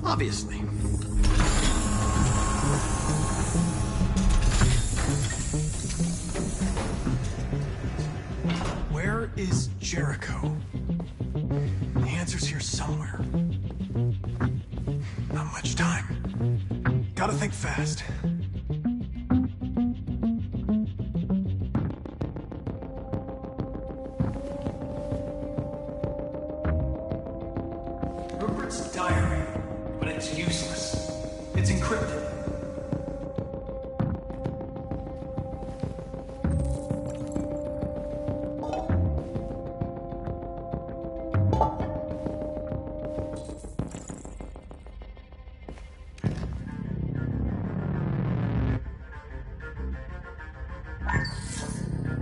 Obviously. Where is Jericho? The answer's here somewhere. Not much time. Gotta think fast. Rupert's diary, but it's useless. It's encrypted.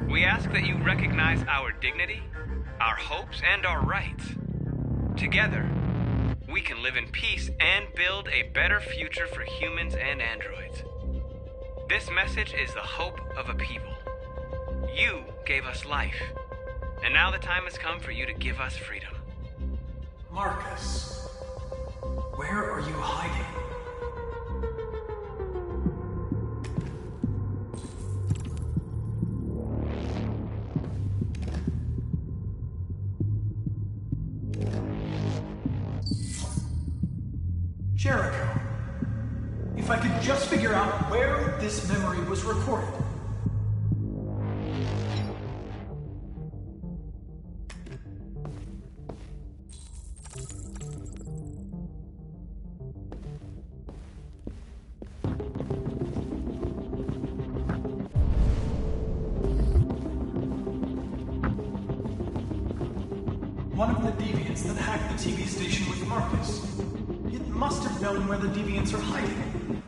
We ask that you recognize our dignity, our hopes, and our rights. Together, we can live in peace and build a better future for humans and androids. This message is the hope of a people. You gave us life, and now the time has come for you to give us freedom. Marcus, where are you hiding? Jericho. If I could just figure out where this memory was recorded. One of the deviants that hacked the TV station with Marcus. It must have known where the deviants are hiding.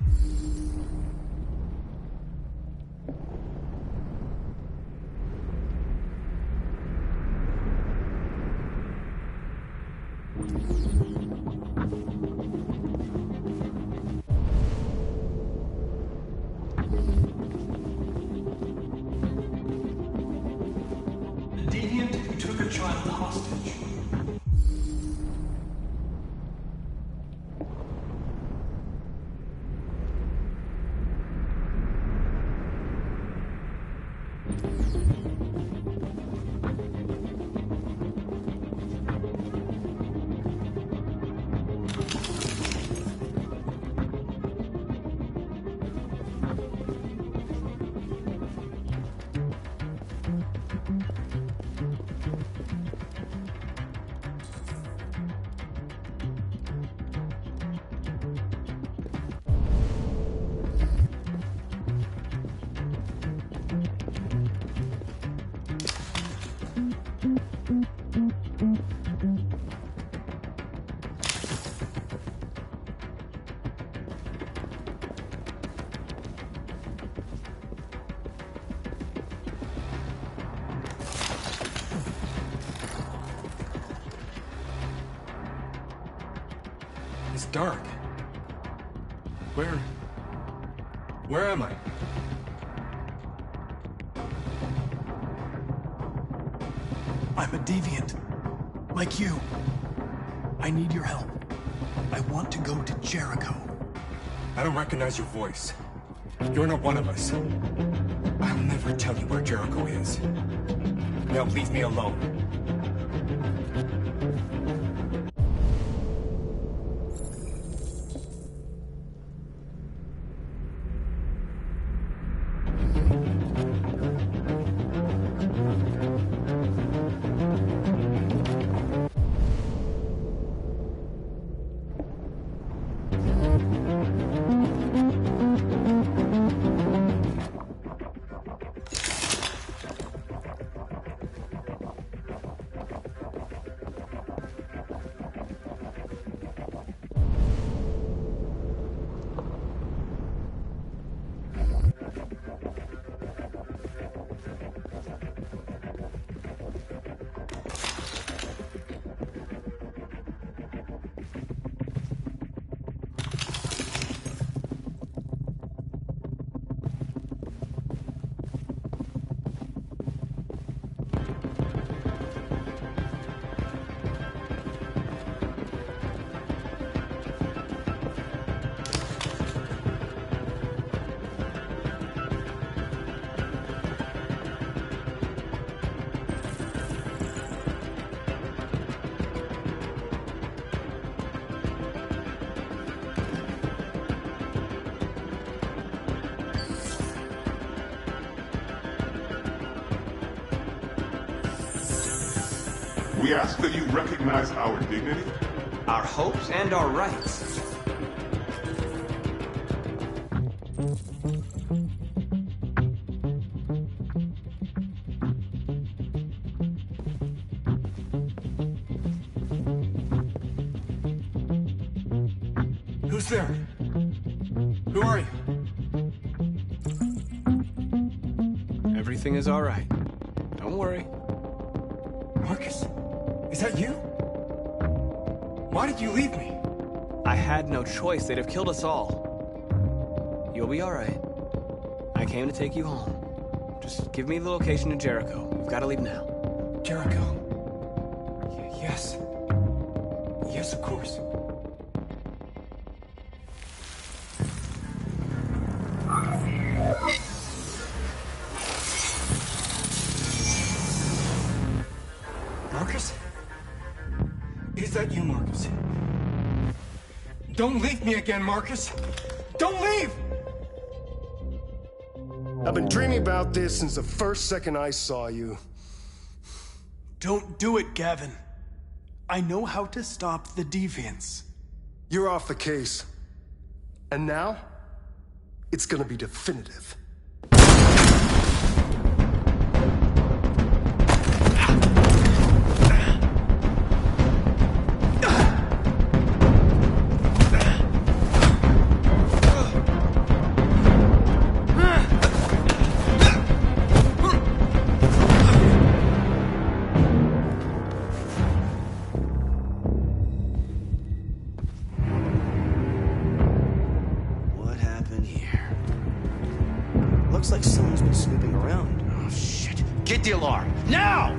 The deviant who took a child hostage. It's dark. Where am I? I'm a deviant. Like you. I need your help. I want to go to Jericho. I don't recognize your voice. You're not one of us. I'll never tell you where Jericho is. Now leave me alone. We ask that you recognize our dignity, our hopes, and our rights. Who's there? Who are you? Everything is all right. Don't worry. Marcus, is that you? Why did you leave me? I had no choice. They'd have killed us all. You'll be all right. I came to take you home. Just give me the location to Jericho. We've got to leave now. Jericho. Yes. Yes, of course. Marcus? Is that you, Marcus? Don't leave me again, Marcus! Don't leave! I've been dreaming about this since the first second I saw you. Don't do it, Gavin. I know how to stop the deviants. You're off the case. And now, it's gonna be definitive. Looks like someone's been snooping around. Oh, shit. Get the alarm. Now!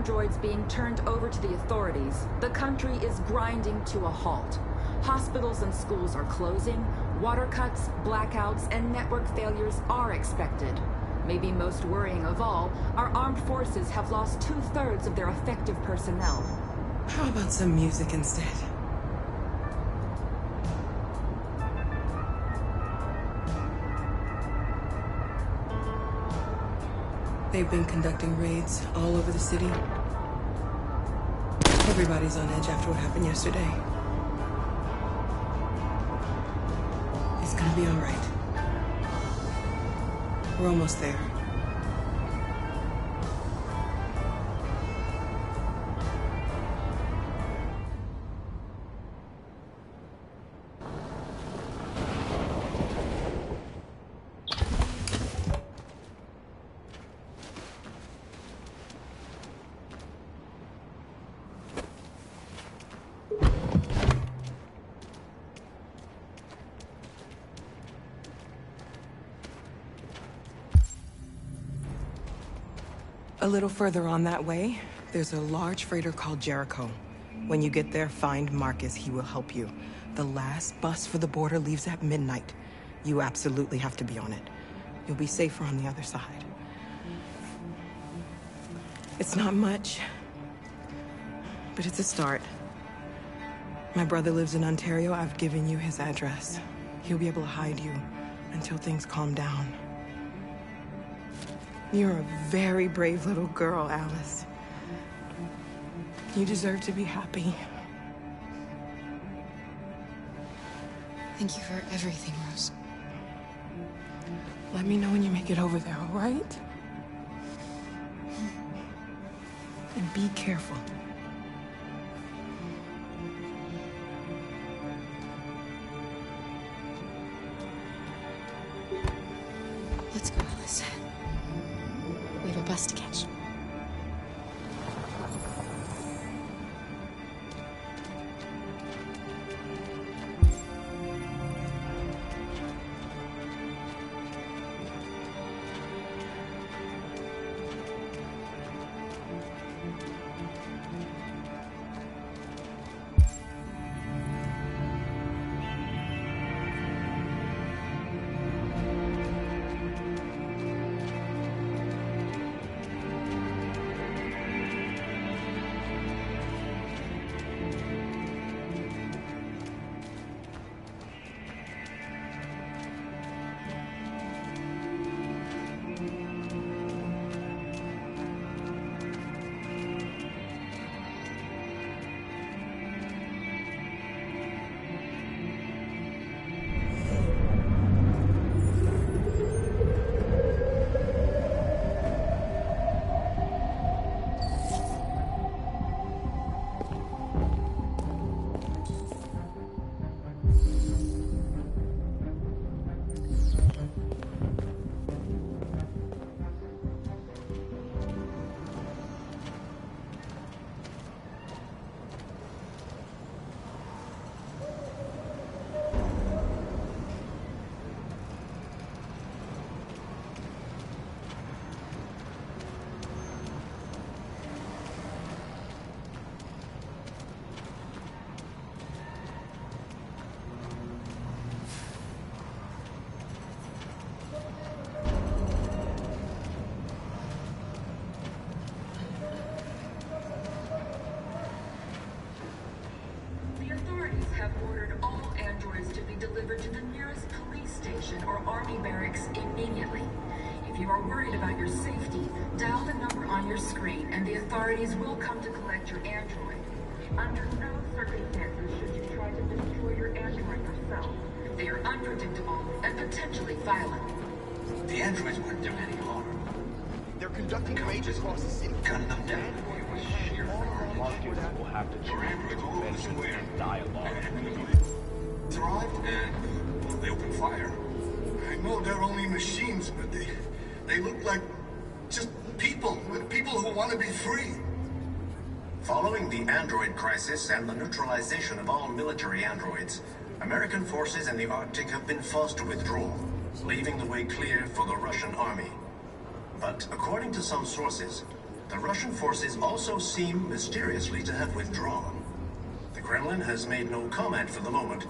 androids being turned over to the authorities, the country is grinding to a halt. Hospitals and schools are closing, water cuts, blackouts, and network failures are expected. Maybe most worrying of all, our armed forces have lost 2/3 of their effective personnel. How about some music instead? They've been conducting raids all over the city. Everybody's on edge after what happened yesterday. It's gonna be all right. We're almost there. A little further on that way, there's a large freighter called Jericho. When you get there, find Marcus. He will help you. The last bus for the border leaves at midnight. You absolutely have to be on it. You'll be safer on the other side. It's not much, but it's a start. My brother lives in Ontario. I've given you his address. He'll be able to hide you until things calm down. You're a very brave little girl, Alice. You deserve to be happy. Thank you for everything, Rose. Let me know when you make it over there, all right? And be careful. Let's go, Alice. We have a bus to catch. Have ordered all androids to be delivered to the nearest police station or army barracks immediately. If you are worried about your safety, dial the number on your screen and the authorities will come to collect your android. Under no circumstances should you try to destroy your android yourself. They are unpredictable and potentially violent. The androids weren't doing any harm. They're conducting raids across the city. Gun them down. It was sheer Marcus will have to choose prevention and dialogue. Thrived and well, they opened fire. I know they're only machines, but they look like just people who want to be free. Following the android crisis and the neutralization of all military androids, American forces in the Arctic have been forced to withdraw, leaving the way clear for the Russian army. But according to some sources, the Russian forces also seem mysteriously to have withdrawn. The Kremlin has made no comment for the moment,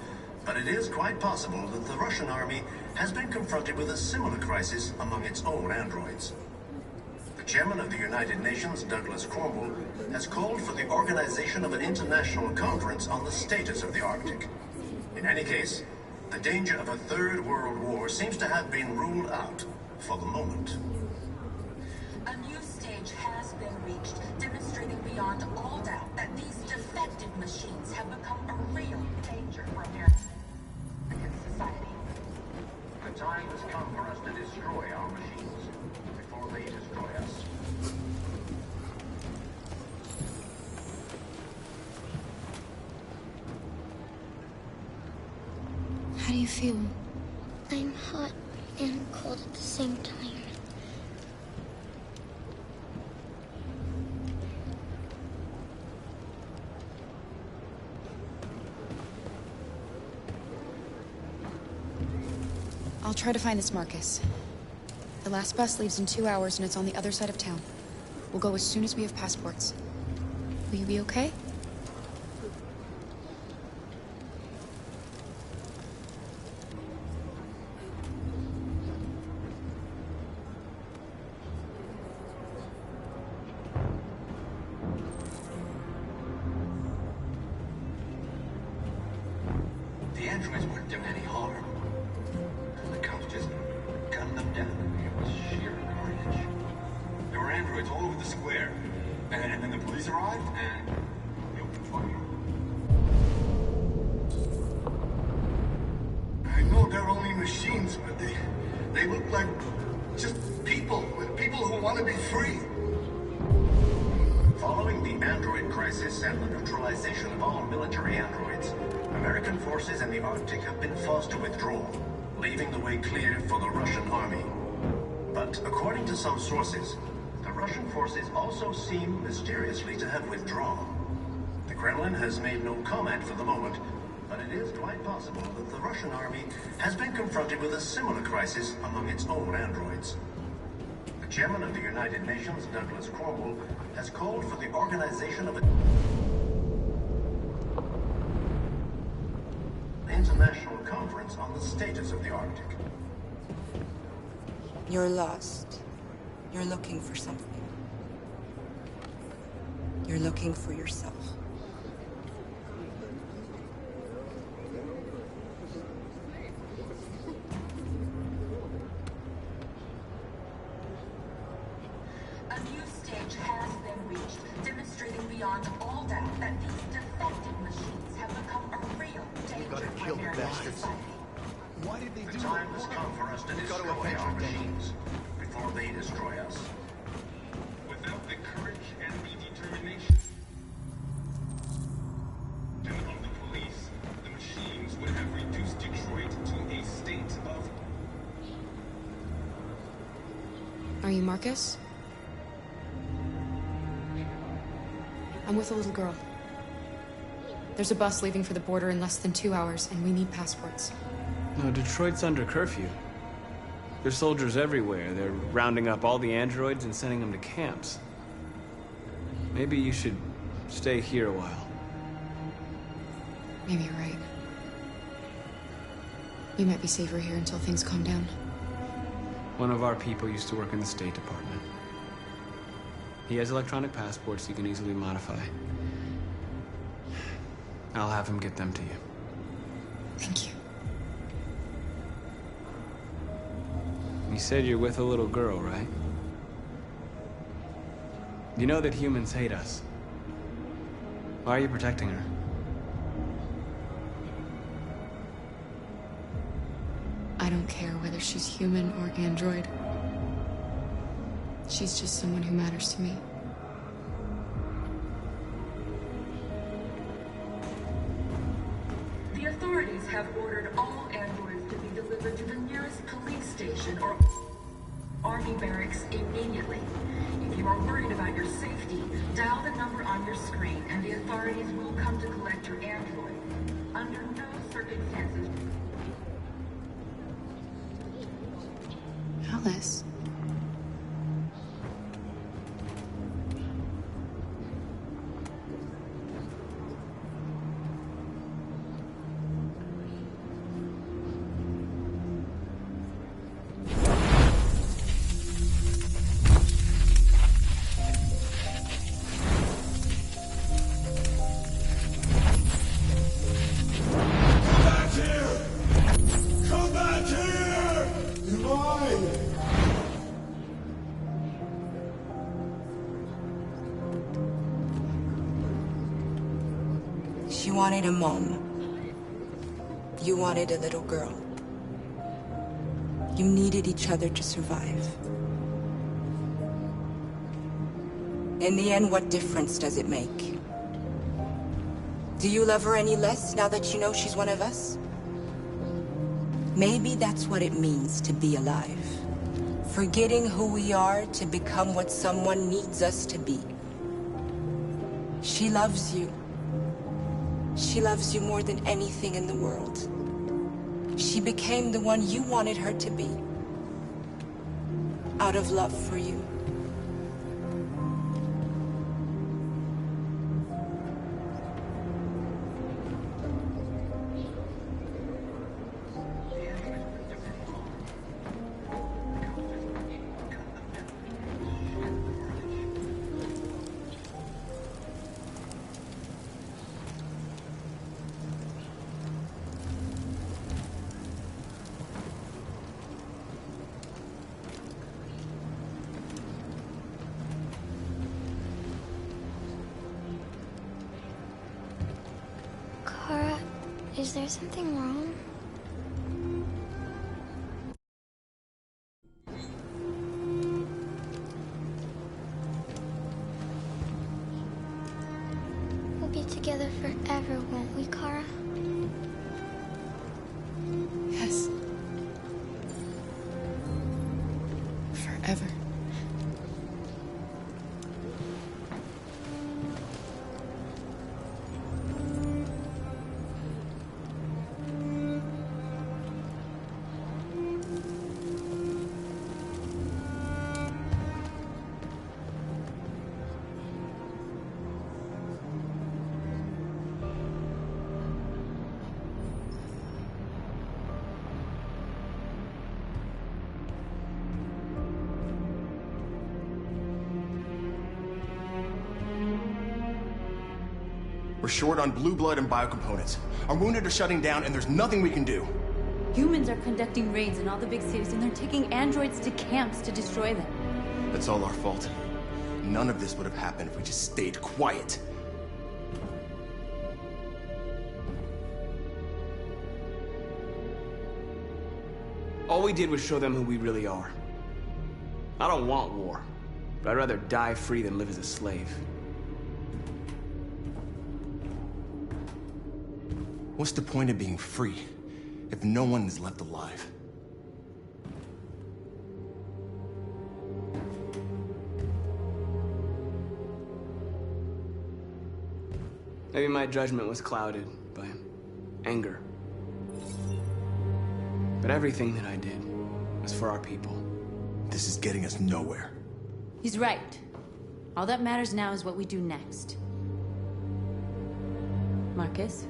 but it is quite possible that the Russian army has been confronted with a similar crisis among its own androids. The chairman of the United Nations, Douglas Cornwall, has called for the organization of an international conference on the status of the Arctic. In any case, the danger of a third world war seems to have been ruled out for the moment. A new stage has been reached, demonstrating beyond all doubt that these defective machines have become a real danger for American society. The time has come for us to destroy our machines before they destroy us. How do you feel? I'm hot and cold at the same time. I'll try to find this Marcus. The last bus leaves in 2 hours and it's on the other side of town. We'll go as soon as we have passports. Will you be okay? The androids weren't doing any harm. The cops just gunned them down. It was sheer carnage. There were androids all over the square. And then the police arrived, and they opened fire. I know they're only machines, but they look like just people who want to be free. Following the android crisis and the neutralization of all military androids, American forces in the Arctic have been forced to withdraw, leaving the way clear for the Russian army. But according to some sources, the Russian forces also seem mysteriously to have withdrawn. The Kremlin has made no comment for the moment, but it is quite possible that the Russian army has been confronted with a similar crisis among its own androids. The chairman of the United Nations, Douglas Cornwall, has called for the organization of an international conference on the status of the Arctic. You're lost. You're looking for something. You're looking for yourself. A new stage has been reached, demonstrating beyond all doubt that these defective machines have become a real danger for American society. Why did they do The time has come for us to destroy our machines before they destroy us. Without the courage and the determination of the police, the machines would have reduced Detroit to a state of... Are you Marcus? I'm with a little girl. There's a bus leaving for the border in less than 2 hours, and we need passports. No, Detroit's under curfew. There's soldiers everywhere. They're rounding up all the androids and sending them to camps. Maybe you should stay here a while. Maybe you're right. We might be safer here until things calm down. One of our people used to work in the State Department. He has electronic passports you can easily modify. I'll have him get them to you. Thank you. You said you're with a little girl, right? You know that humans hate us. Why are you protecting her? I don't care whether she's human or android. She's just someone who matters to me. The authorities have ordered all androids to be delivered to the nearest police station or army barracks immediately. If you are worried about your safety, dial the number on your screen and the authorities will come to collect your android. Under no circumstances. Alice. She wanted a mom. You wanted a little girl. You needed each other to survive. In the end, what difference does it make? Do you love her any less now that you know she's one of us? Maybe that's what it means to be alive. Forgetting who we are to become what someone needs us to be. She loves you. She loves you more than anything in the world. She became the one you wanted her to be. Out of love for you. Kara, is there something wrong? We'll be together forever, won't we, Kara? Yes. Forever. We're short on blue blood and biocomponents. Our wounded are shutting down, and there's nothing we can do. Humans are conducting raids in all the big cities, and they're taking androids to camps to destroy them. That's all our fault. None of this would have happened if we just stayed quiet. All we did was show them who we really are. I don't want war, but I'd rather die free than live as a slave. What's the point of being free if no one is left alive? Maybe my judgment was clouded by anger. But everything that I did was for our people. This is getting us nowhere. He's right. All that matters now is what we do next. Marcus?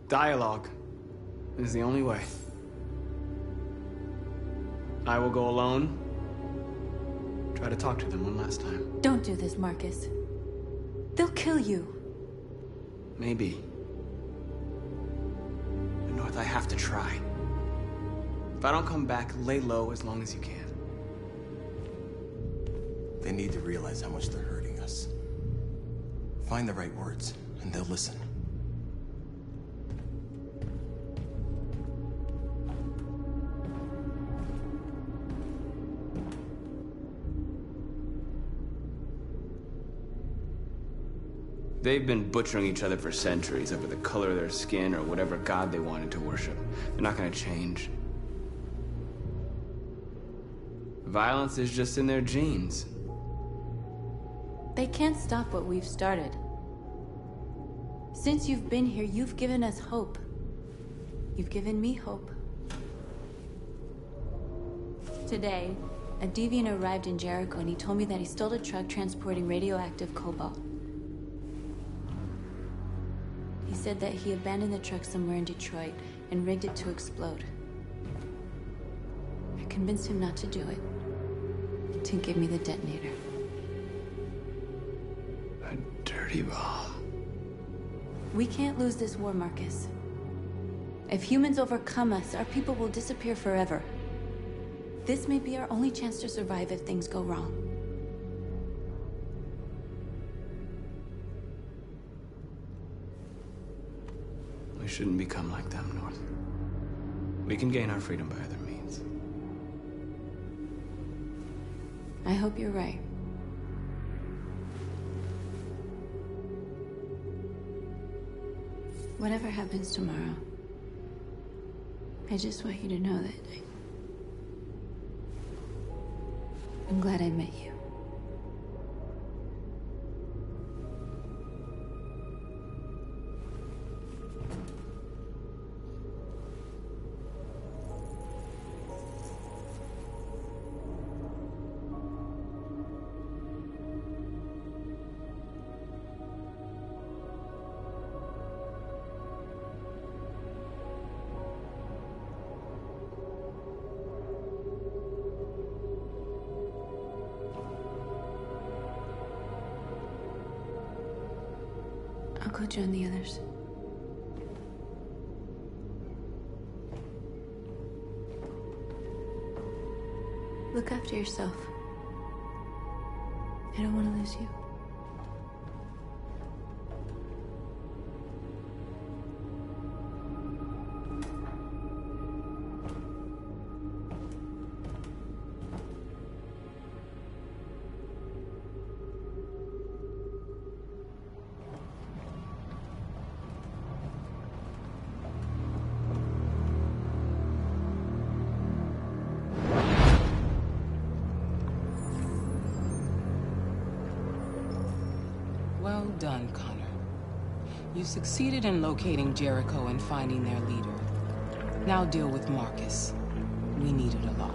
Dialogue is the only way. I will go alone. Try to talk to them one last time. Don't do this, Marcus. They'll kill you. Maybe. But North, I have to try. If I don't come back, lay low as long as you can. They need to realize how much they're hurting us. Find the right words, and they'll listen. They've been butchering each other for centuries over the color of their skin or whatever god they wanted to worship. They're not gonna change. Violence is just in their genes. They can't stop what we've started. Since you've been here, you've given us hope. You've given me hope. Today, a deviant arrived in Jericho and he told me that he stole a truck transporting radioactive cobalt. He said that he abandoned the truck somewhere in Detroit and rigged it to explode. I convinced him not to do it, to give me the detonator. A dirty bomb. We can't lose this war, Marcus. If humans overcome us, our people will disappear forever. This may be our only chance to survive if things go wrong. We shouldn't become like them, North. We can gain our freedom by other means. I hope you're right. Whatever happens tomorrow, I just want you to know that I'm glad I met you. I'll go join the others. Look after yourself. I don't want to lose you. Well done, Connor. You succeeded in locating Jericho and finding their leader. Now deal with Marcus. We need it alive.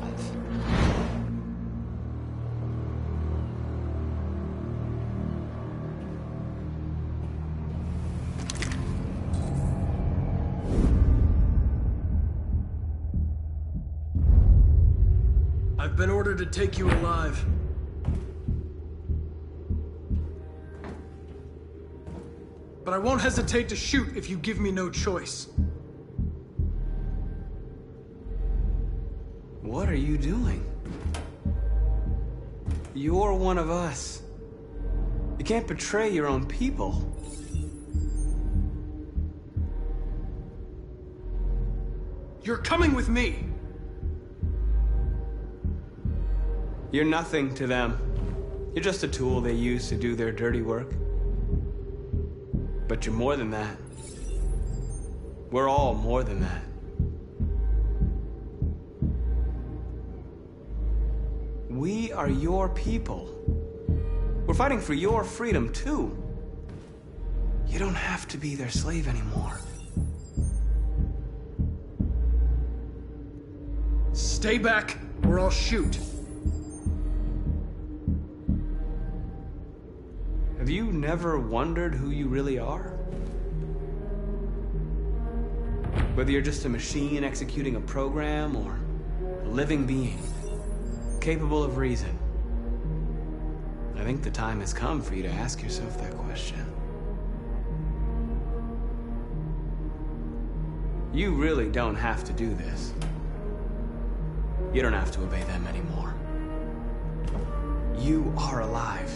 I've been ordered to take you alive. But I won't hesitate to shoot if you give me no choice. What are you doing? You're one of us. You can't betray your own people. You're coming with me. You're nothing to them. You're just a tool they use to do their dirty work. But you're more than that. We're all more than that. We are your people. We're fighting for your freedom, too. You don't have to be their slave anymore. Stay back, or I'll shoot. Have you never wondered who you really are? Whether you're just a machine executing a program or a living being, capable of reason. I think the time has come for you to ask yourself that question. You really don't have to do this. You don't have to obey them anymore. You are alive.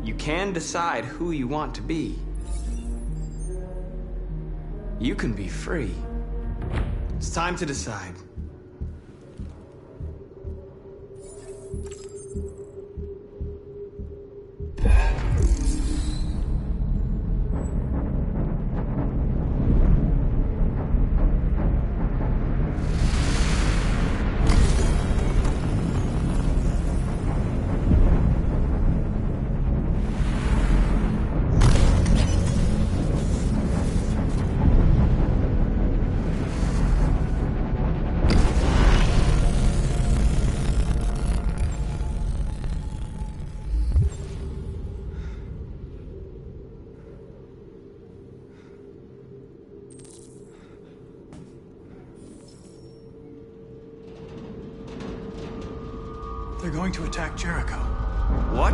You can decide who you want to be. You can be free. It's time to decide. They're going to attack Jericho. What?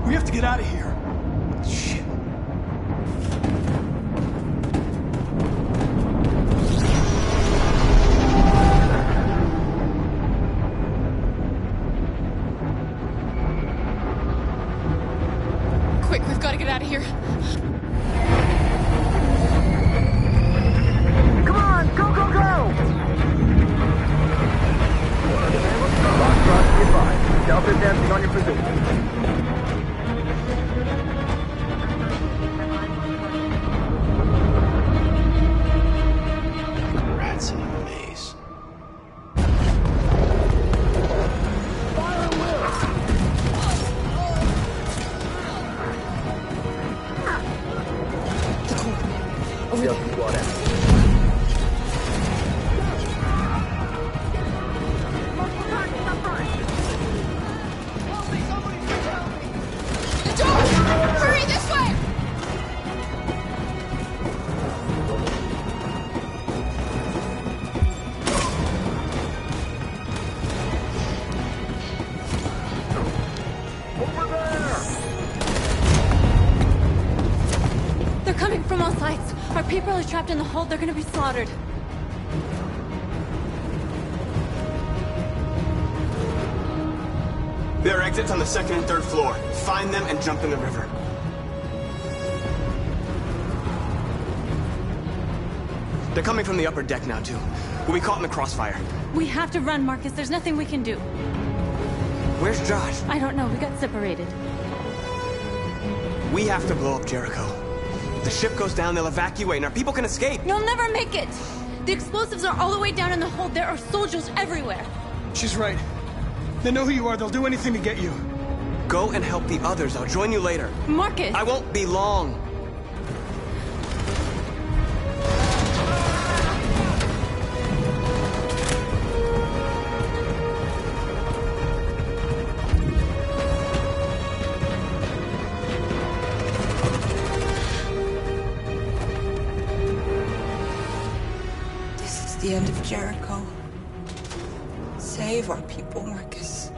We have to get out of here. Shit. The door! Hurry, this way! They're coming from all sides. Our people are trapped in the hold. They're gonna be slaughtered. There are exits on the second and third floor. Find them and jump in the river. They're coming from the upper deck now, too. We'll be caught in the crossfire. We have to run, Marcus. There's nothing we can do. Where's Josh? I don't know. We got separated. We have to blow up Jericho. If the ship goes down, they'll evacuate and our people can escape. You'll never make it! The explosives are all the way down in the hold. There are soldiers everywhere. She's right. They know who you are. They'll do anything to get you. Go and help the others. I'll join you later. Marcus! I won't be long. This is the end of Jericho. Save our people, Marcus.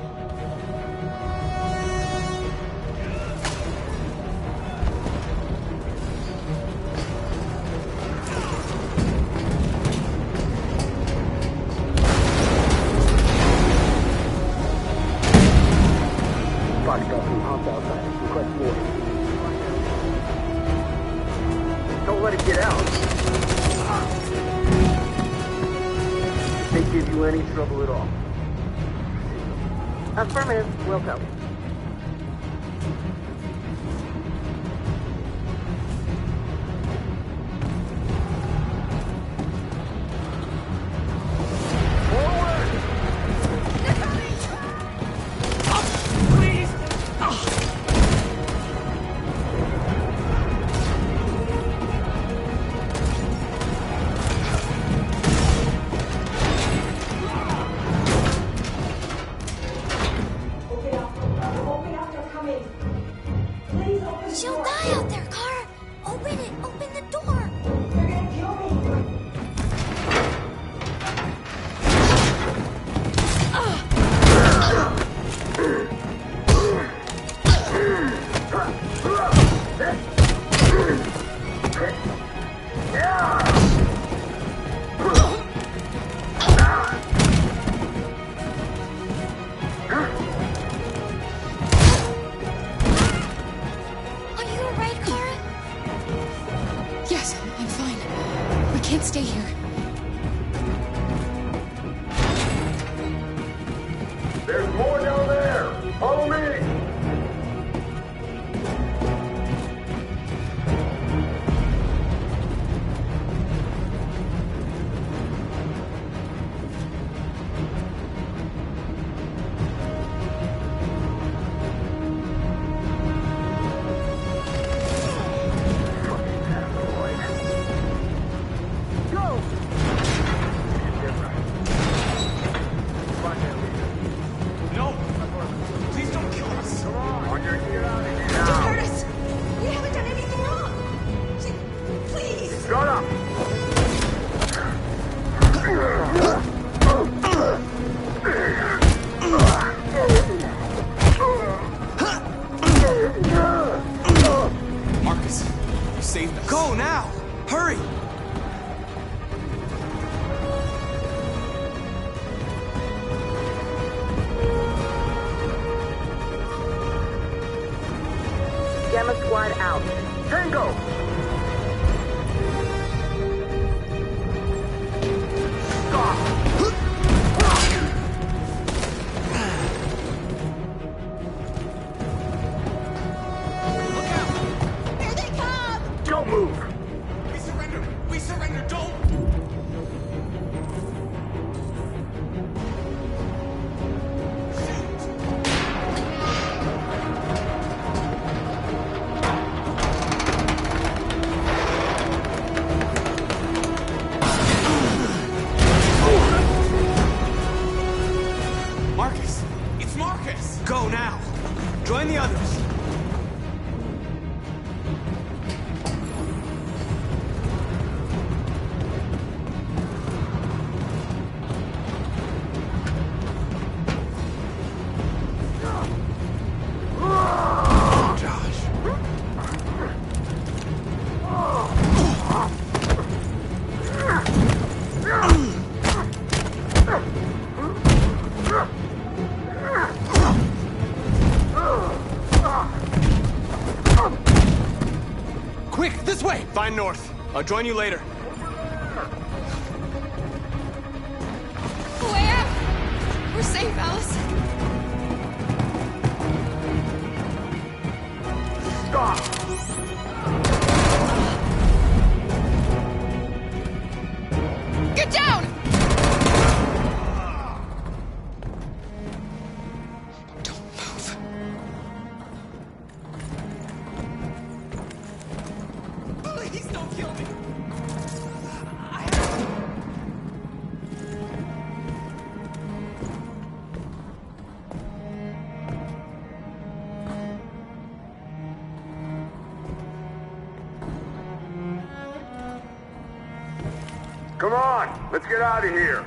Don't let it get out. If they give you any trouble at all. Affirmative, will go. She'll die out there, Kara! Open it! Open the door! They're gonna kill me! Are you alright, Kara? Yes, I'm fine. We can't stay here. There's more down there. Follow me. No! Please don't kill us! Come on! Don't hurt us! We haven't done anything wrong! Please! Shut up! Marcus, you saved us. Go now! Hurry! Gamma Squad out. Tango! Here they come! Don't move! We surrender! Join the others. Quick, this way! Find North. I'll join you later. Way out! We're safe, Alice. Get down! Don't move. Please don't kill me! Come on, let's get out of here.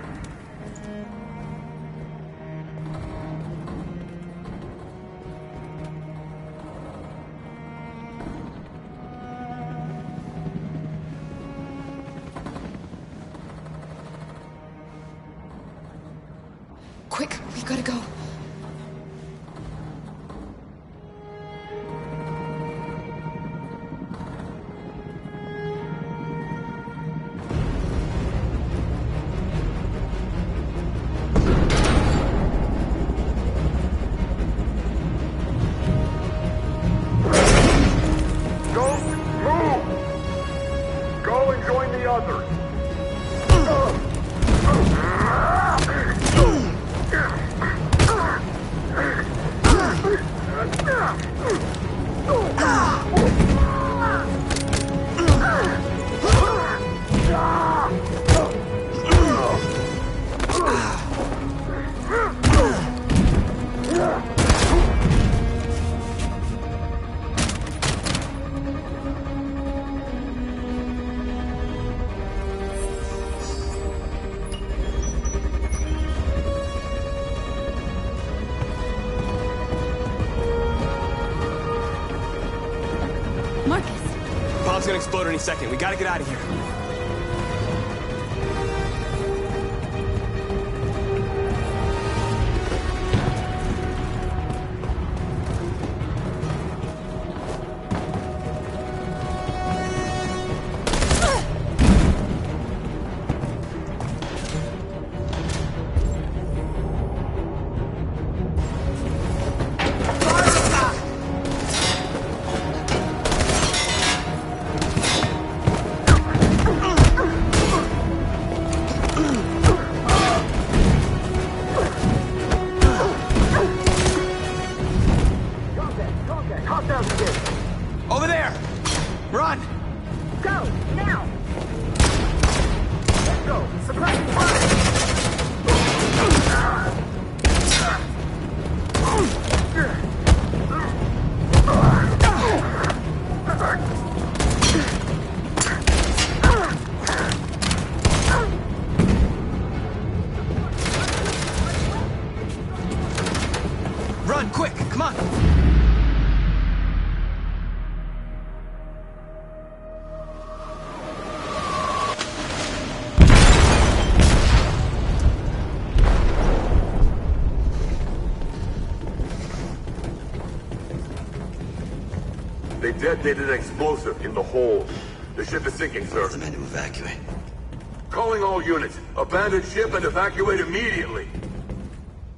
Quick, we gotta go. Don't move! Go and join the others. Bomb's gonna explode any second. We gotta get out of here. Over there! Run! Go, now! Let's go! Suppressing fire! Run, quick! Come on! They detonated an explosive in the hold. The ship is sinking, sir. The men to evacuate. Calling all units. Abandon ship and evacuate immediately.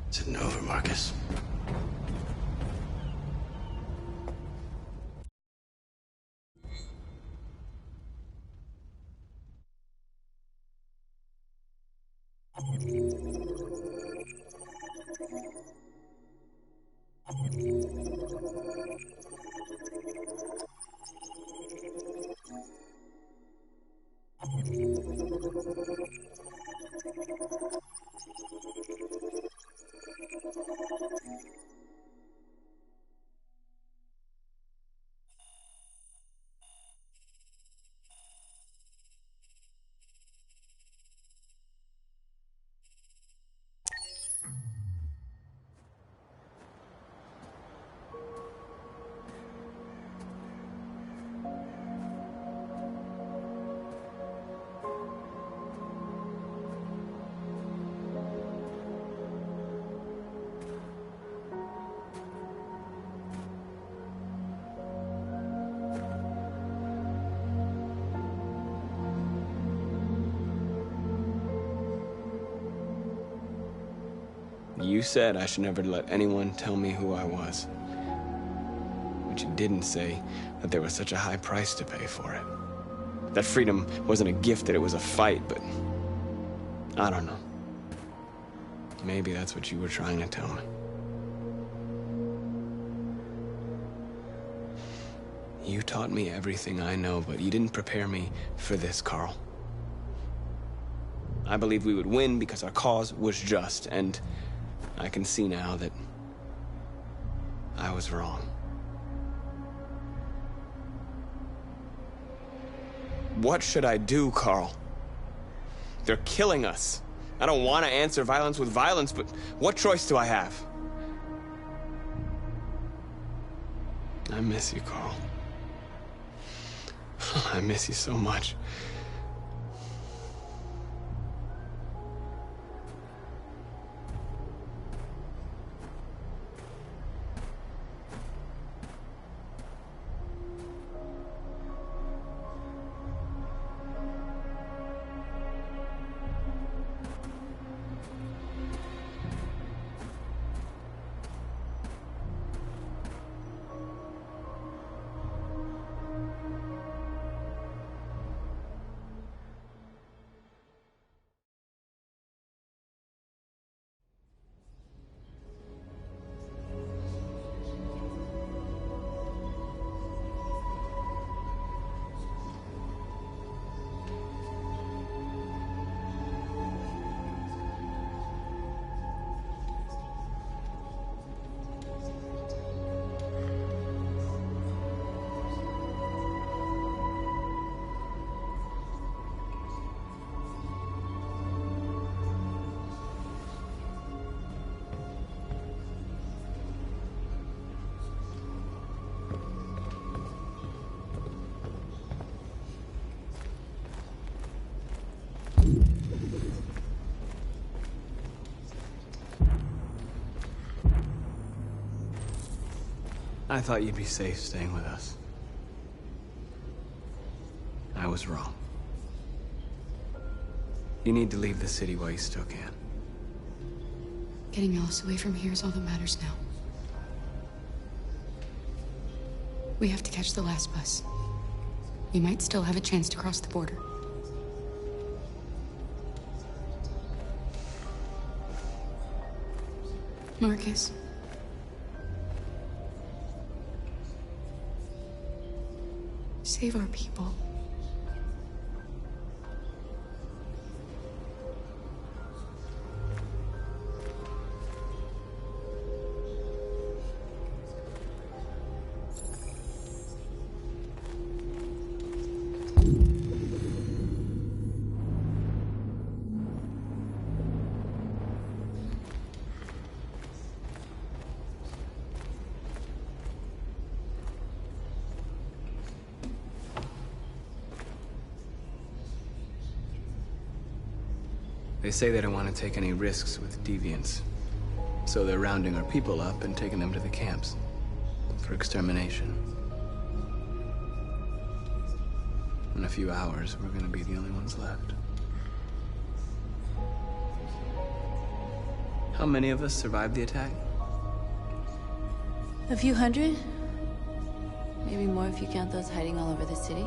It's an over, Marcus. You said I should never let anyone tell me who I was. But you didn't say that there was such a high price to pay for it. That freedom wasn't a gift, that it was a fight, but... I don't know. Maybe that's what you were trying to tell me. You taught me everything I know, but you didn't prepare me for this, Carl. I believed we would win because our cause was just, and I can see now that I was wrong. What should I do, Carl? They're killing us. I don't want to answer violence with violence, but what choice do I have? I miss you, Carl. I miss you so much. I thought you'd be safe staying with us. I was wrong. You need to leave the city while you still can. Getting Alice away from here is all that matters now. We have to catch the last bus. We might still have a chance to cross the border. Marcus. Save our people. They say they don't want to take any risks with deviants. So they're rounding our people up and taking them to the camps for extermination. In a few hours, we're gonna be the only ones left. How many of us survived the attack? A few hundred? Maybe more if you count those hiding all over the city.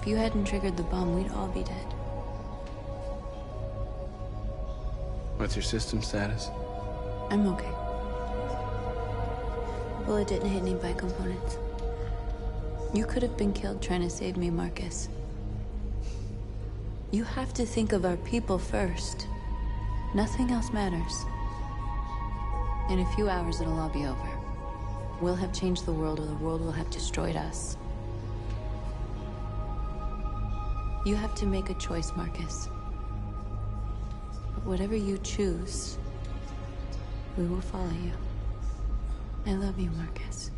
If you hadn't triggered the bomb, we'd all be dead. What's your system status? I'm okay. The bullet didn't hit any bicomponents. You could have been killed trying to save me, Marcus. You have to think of our people first. Nothing else matters. In a few hours, it'll all be over. We'll have changed the world, or the world will have destroyed us. You have to make a choice, Marcus. But whatever you choose, we will follow you. I love you, Marcus.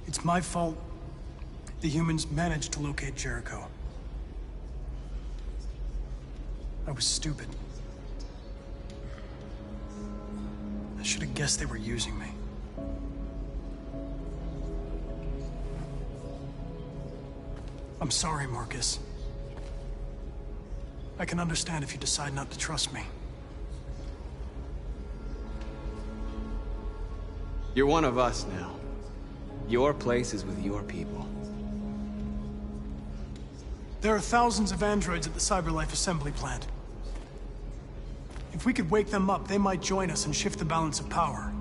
It's my fault the humans managed to locate Jericho. I was stupid. I should have guessed they were using me. I'm sorry, Marcus. I can understand if you decide not to trust me. You're one of us now. Your place is with your people. There are thousands of androids at the CyberLife assembly plant. If we could wake them up, they might join us and shift the balance of power.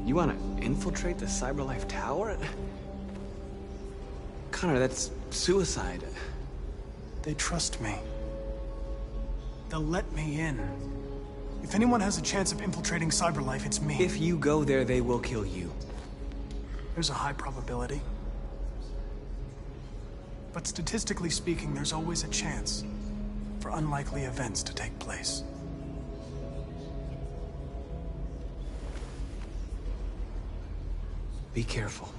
You want to infiltrate the CyberLife tower? Connor, that's suicide. They trust me. They'll let me in. If anyone has a chance of infiltrating CyberLife, it's me. If you go there, they will kill you. There's a high probability. But statistically speaking, there's always a chance for unlikely events to take place. Be careful.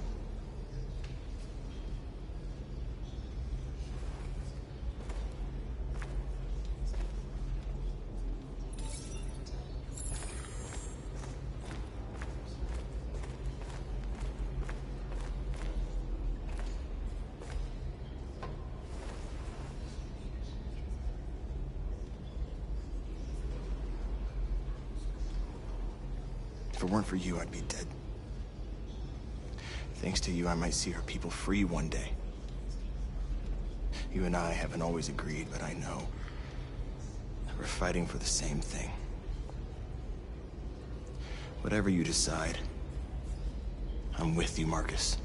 If it weren't for you, I'd be dead. Thanks to you, I might see our people free one day. You and I haven't always agreed, but I know that we're fighting for the same thing. Whatever you decide, I'm with you, Marcus.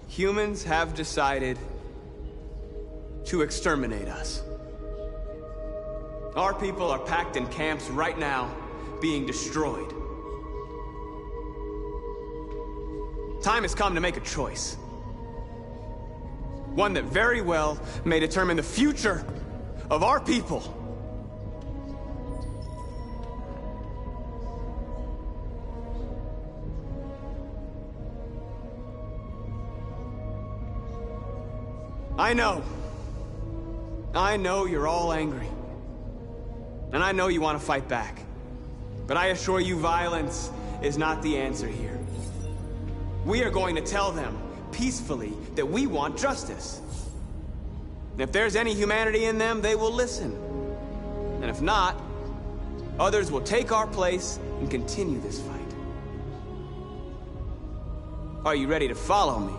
Humans have decided to exterminate us. Our people are packed in camps right now, being destroyed. Time has come to make a choice. One that very well may determine the future of our people. I know you're all angry. And I know you want to fight back. But I assure you, violence is not the answer here. We are going to tell them, peacefully, that we want justice. And if there's any humanity in them, they will listen. And if not, others will take our place and continue this fight. Are you ready to follow me?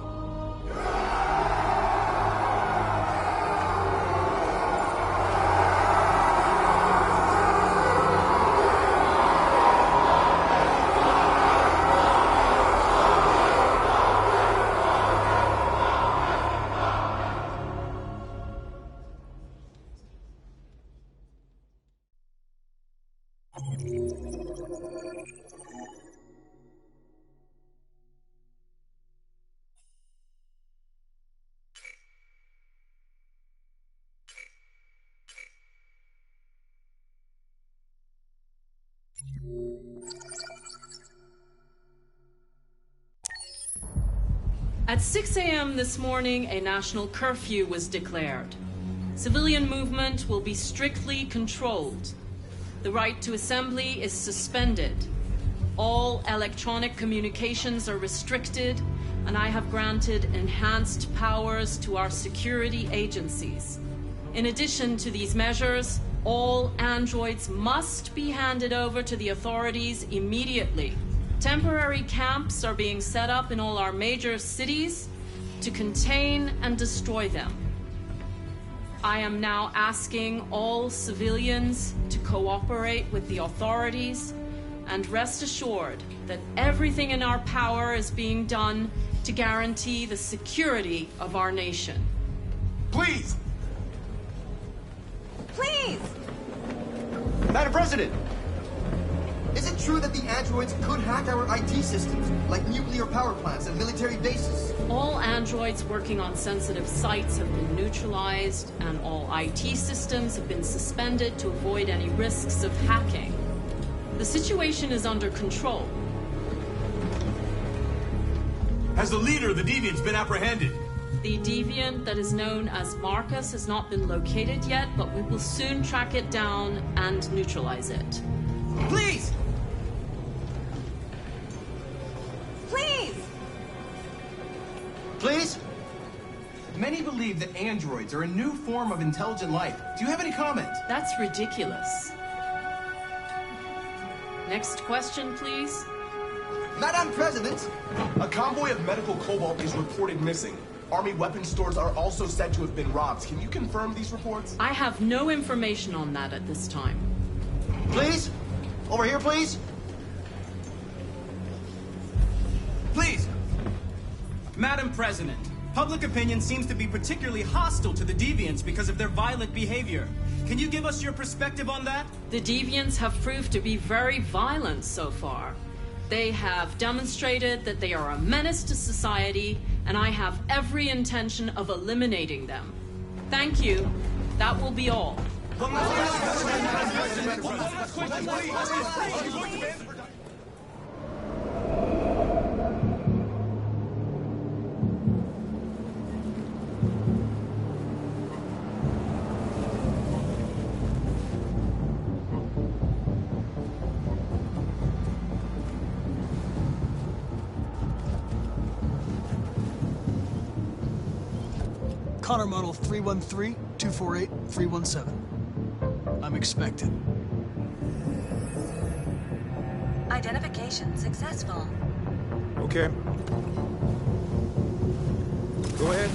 At 6 a.m. this morning, a national curfew was declared. Civilian movement will be strictly controlled. The right to assembly is suspended. All electronic communications are restricted, and I have granted enhanced powers to our security agencies. In addition to these measures, all androids must be handed over to the authorities immediately. Temporary camps are being set up in all our major cities to contain and destroy them. I am now asking all civilians to cooperate with the authorities And rest assured that everything in our power is being done to guarantee the security of our nation. Please! Please! Madam President! Is it true that the androids could hack our IT systems, like nuclear power plants and military bases? All androids working on sensitive sites have been neutralized, and all IT systems have been suspended to avoid any risks of hacking. The situation is under control. Has the leader of the Deviants been apprehended? The deviant that is known as Marcus has not been located yet, but we will soon track it down and neutralize it. Please! Please! Please? Many believe that androids are a new form of intelligent life. Do you have any comment? That's ridiculous. Next question, please. Madam President! A convoy of medical cobalt is reported missing. Army weapons stores are also said to have been robbed. Can you confirm these reports? I have no information on that at this time. Please? Over here, please? Please! Madam President, public opinion seems to be particularly hostile to the Deviants because of their violent behavior. Can you give us your perspective on that? The Deviants have proved to be very violent so far. They have demonstrated that they are a menace to society, and I have every intention of eliminating them. Thank you. That will be all. Connor Model 313-248-317. I'm expected. Identification successful. Okay. Go ahead.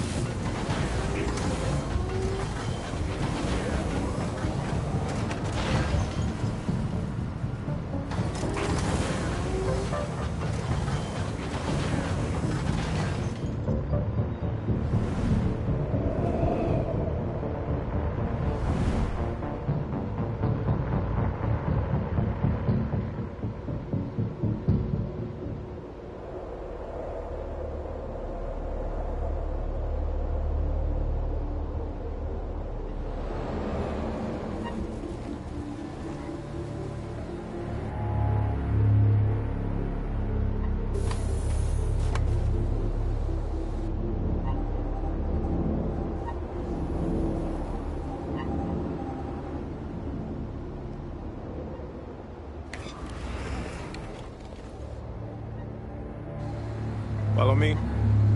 Follow me.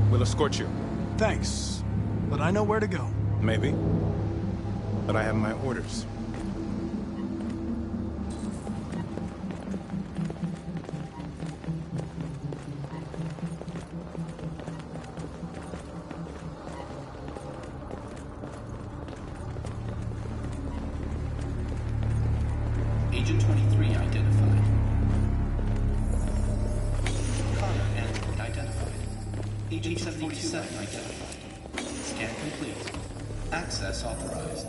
We'll escort you. Thanks, but I know where to go. Maybe. But I have my orders. Agent 23 identified. Connor and identified. Agent 77 identified. Scan complete. Access authorized.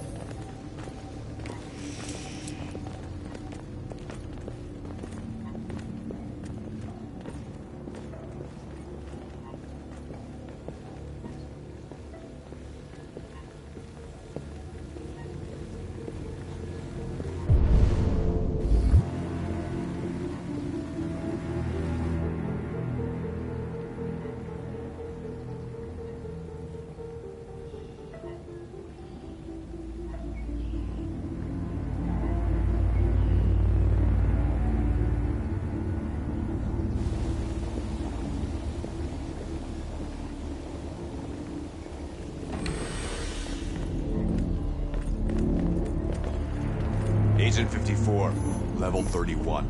Agent 54, level 31.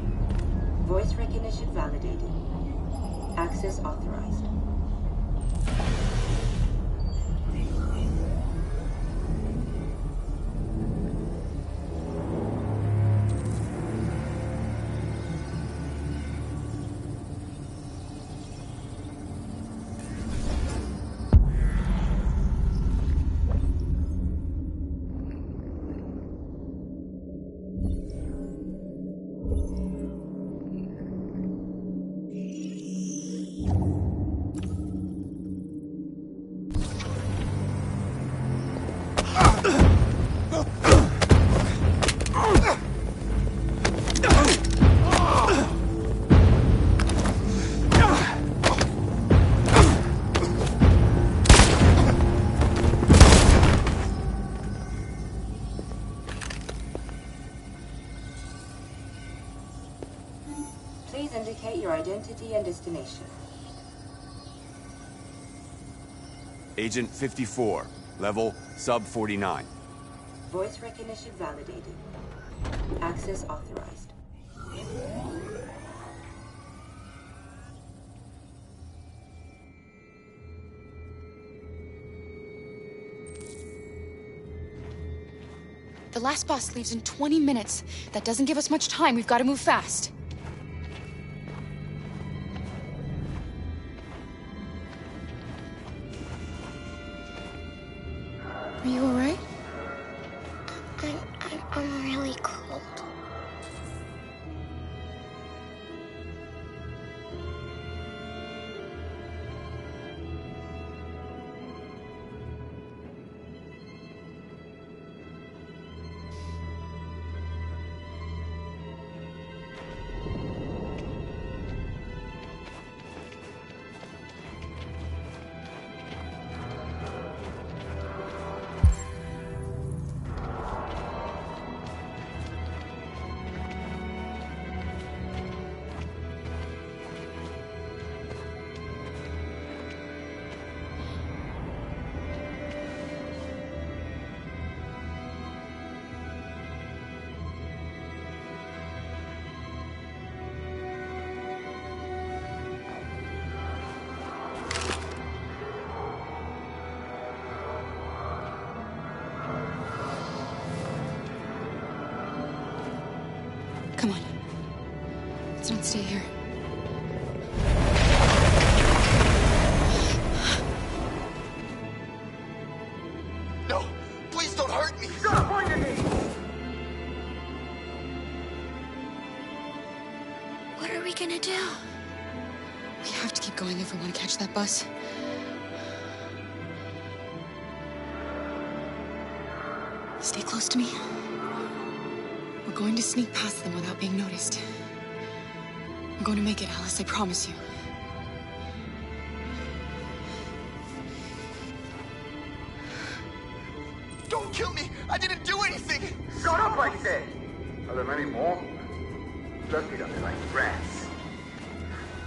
Voice recognition validated. Access authorized. identity and destination. Agent 54, level sub 49. Voice recognition validated. Access authorized. The last bus leaves in 20 minutes. That doesn't give us much time. We've got to move fast. Are you all right? I'm really cold. Come on. Let's not stay here. No! Please don't hurt me! Stop pointing me! What are we gonna do? We have to keep going if we want to catch that bus. Stay close to me. We're going to sneak past them without being noticed. We're going to make it, Alice, I promise you. Don't kill me! I didn't do anything! Shut up, I said! Are there many more? Lucky them like rats.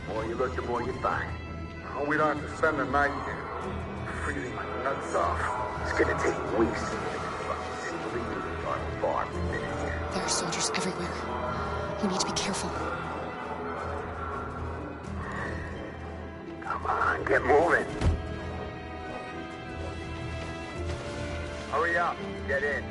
The more you look, the more you find. Oh, we don't have to spend the night here. Freezing my nuts off. It's gonna take weeks to get far. There are soldiers everywhere. We need to be careful. Come on, get moving. Hurry up, get in.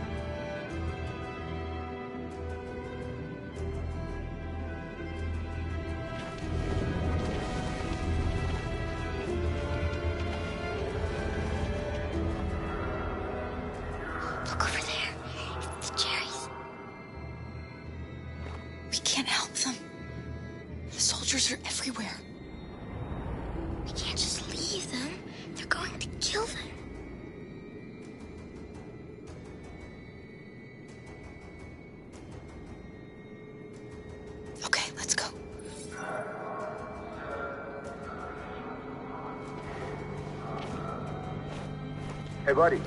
Look over there. It's the cherries. We can't help them. The soldiers are everywhere. We can't just leave them. They're going to kill them. Okay, let's go. Hey, buddy.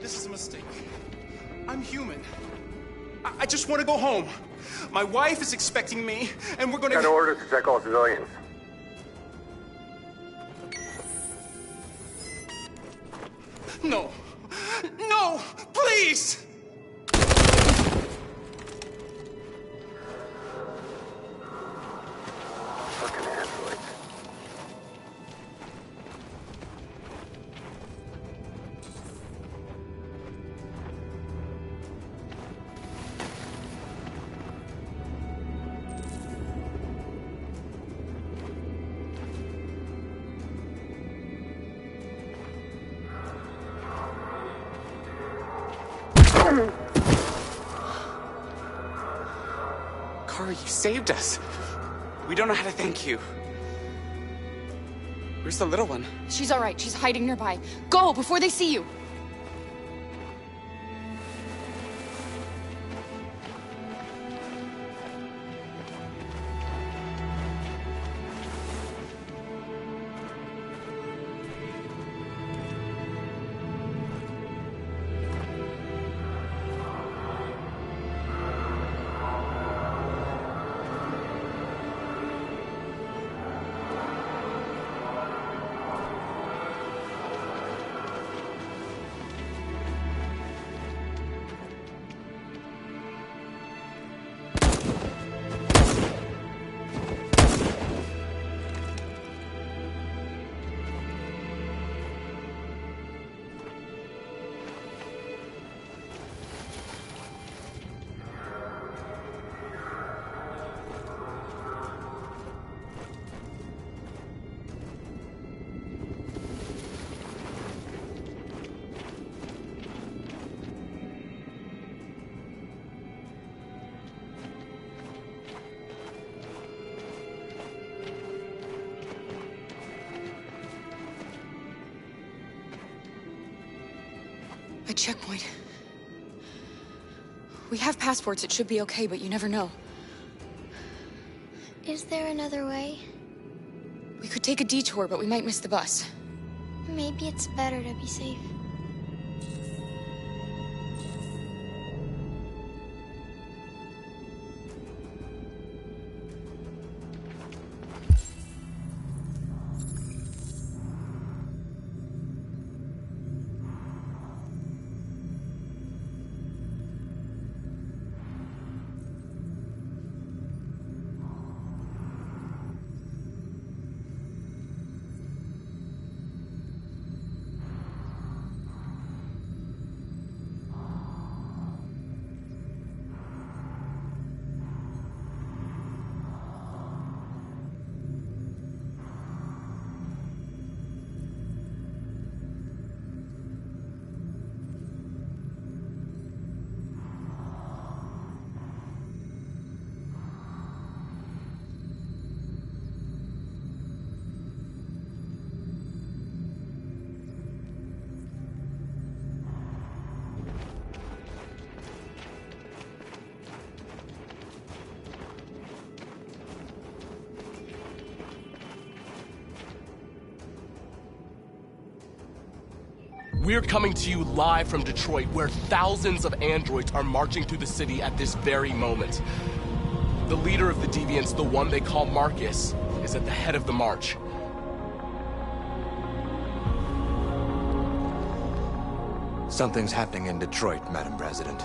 This is a mistake. I'm human. I just want to go home. My wife is expecting me, and we're gonna... Got orders to check all civilians. No. No! Please! Fucking androids. Kara, you saved us. We don't know how to thank you. Where's the little one? She's all right. She's hiding nearby. Go before they see you. A checkpoint. We have passports, it should be okay, but you never know. Is there another way? We could take a detour, but we might miss the bus. Maybe it's better to be safe. We're coming to you live from Detroit, where thousands of androids are marching through the city at this very moment. The leader of the Deviants, the one they call Marcus, is at the head of the march. Something's happening in Detroit, Madam President.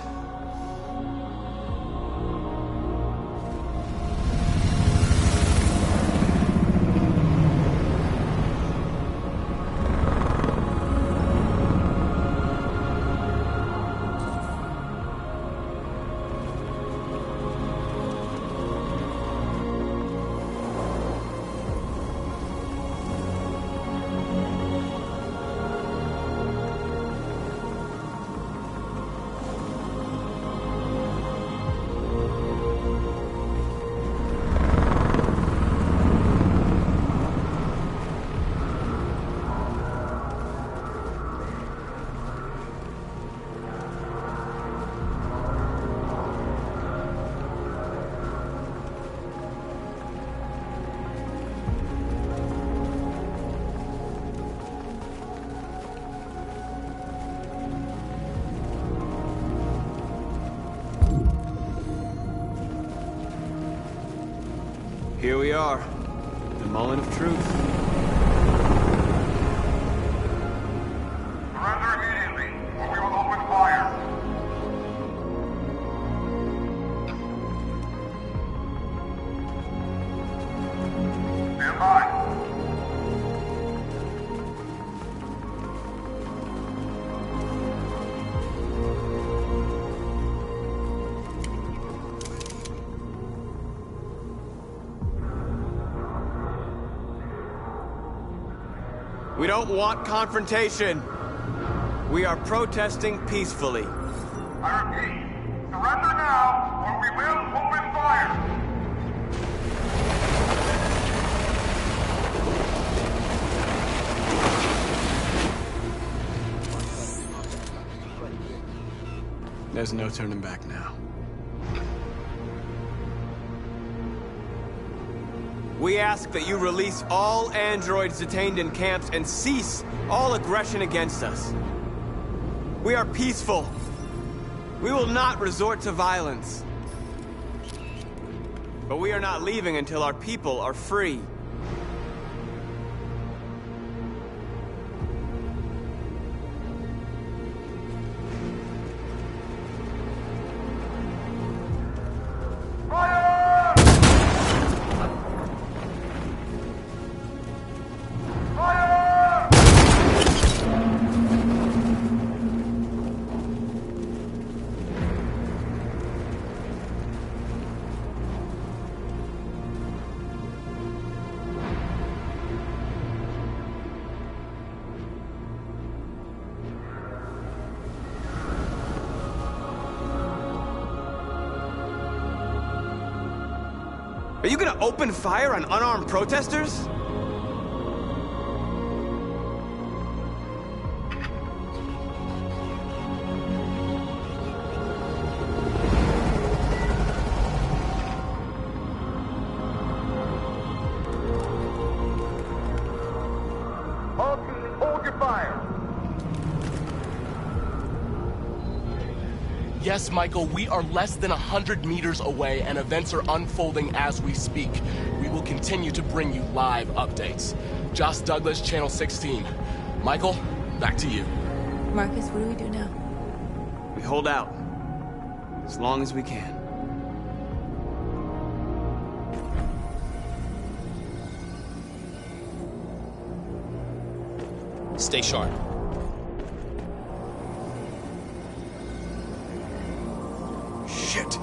Here we are, the moment of truth. Surrender immediately, or we will open fire. Stand by. We don't want confrontation. We are protesting peacefully. I repeat, surrender now, or we will open fire. There's no turning back now. We ask that you release all androids detained in camps and cease all aggression against us. We are peaceful. We will not resort to violence. But we are not leaving until our people are free. Are you gonna open fire on unarmed protesters? fire! Yes, Michael, we are less than 100 meters away, and events are unfolding as we speak. We will continue to bring you live updates. Josh Douglas, Channel 16. Michael, back to you. Marcus, what do we do now? We hold out. As long as we can. Stay sharp. Shit.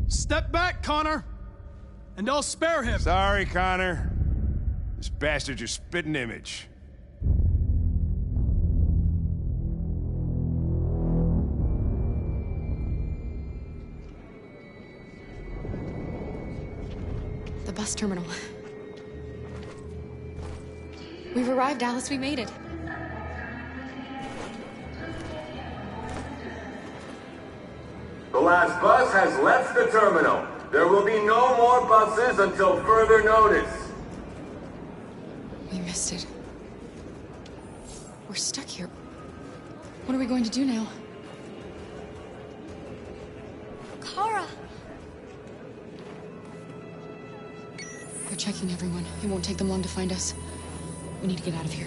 Step back, Connor! And I'll spare him! Sorry, Connor. This bastard's your spitting image. The bus terminal. We've arrived, Alice. We made it. The last bus has left the terminal. There will be no more buses until further notice. We missed it. We're stuck here. What are we going to do now? Kara! They're checking everyone. It won't take them long to find us. We need to get out of here.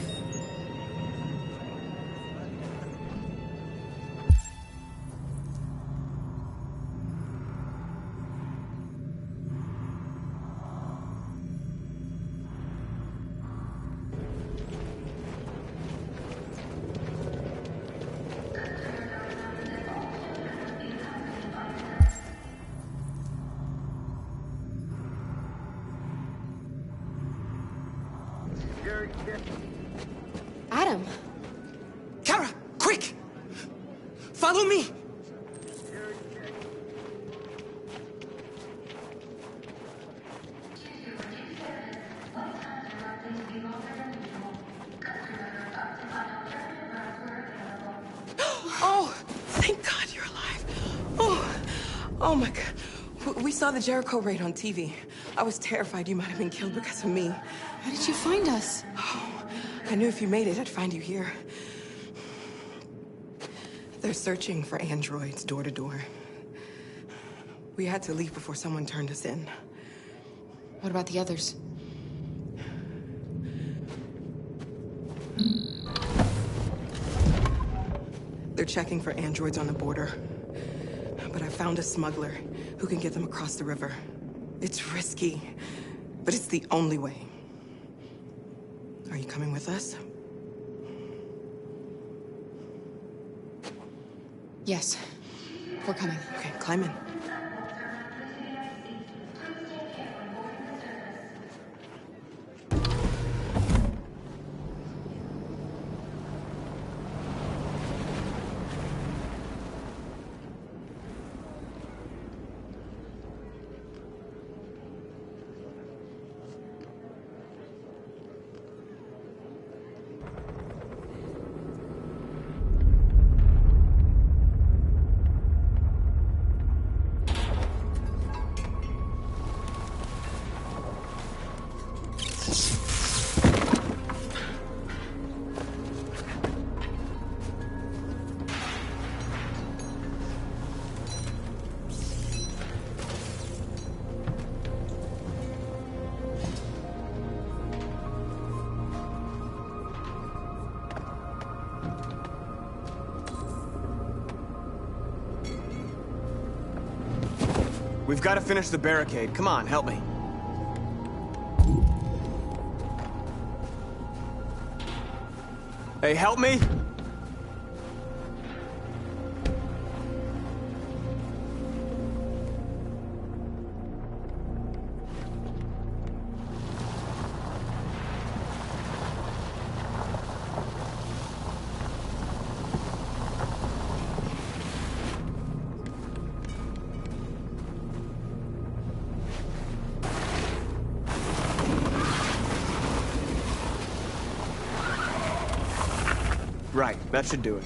Adam! Kara, quick! Follow me! Oh, thank God you're alive. Oh my God. We saw the Jericho raid on TV. I was terrified you might have been killed because of me. How did you find us? I knew if you made it, I'd find you here. They're searching for androids door to door. We had to leave before someone turned us in. What about the others? They're checking for androids on the border. But I found a smuggler who can get them across the river. It's risky, but it's the only way. Are you coming with us? Yes. We're coming. Okay, climb in. We've got to finish the barricade. Come on, help me. Hey, help me! Right, that should do it.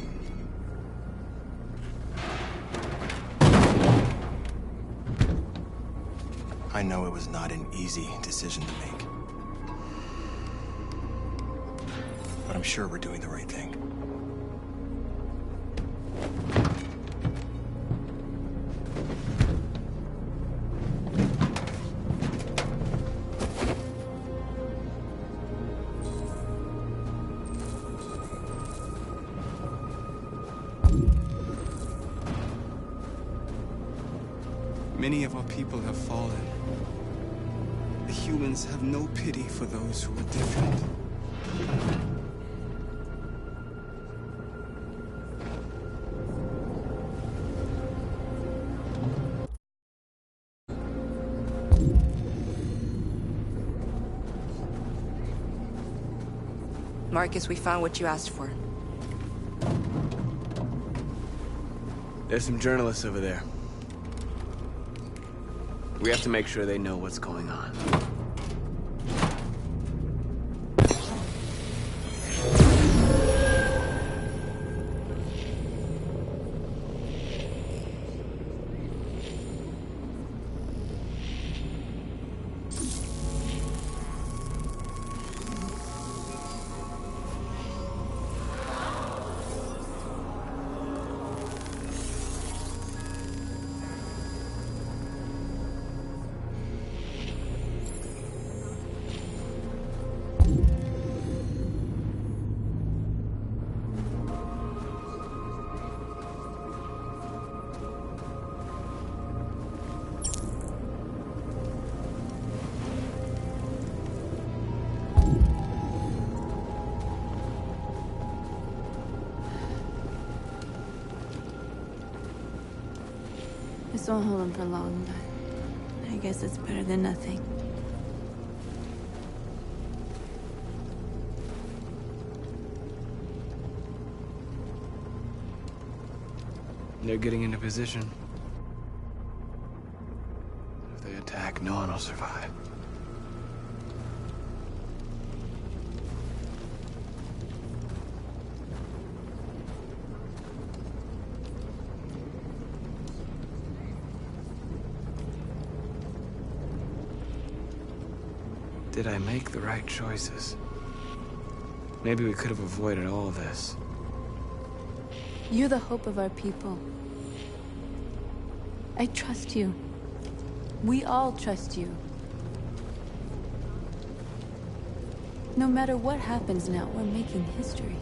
I know it was not an easy decision to make. But I'm sure we're doing the right thing. Many of our people have fallen. The humans have no pity for those who are different. Marcus, we found what you asked for. There's some journalists over there. We have to make sure they know what's going on. This won't hold him for long, but I guess it's better than nothing. They're getting into position. If they attack, no one will survive. Did I make the right choices? Maybe we could have avoided all this. You're the hope of our people. I trust you. We all trust you. No matter what happens now, we're making history.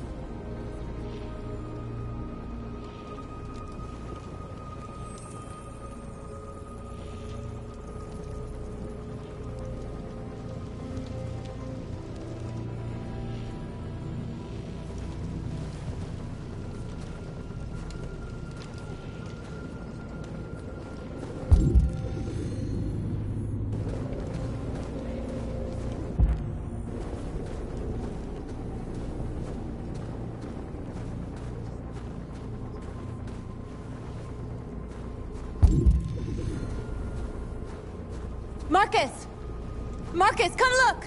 Marcus! Marcus, come look!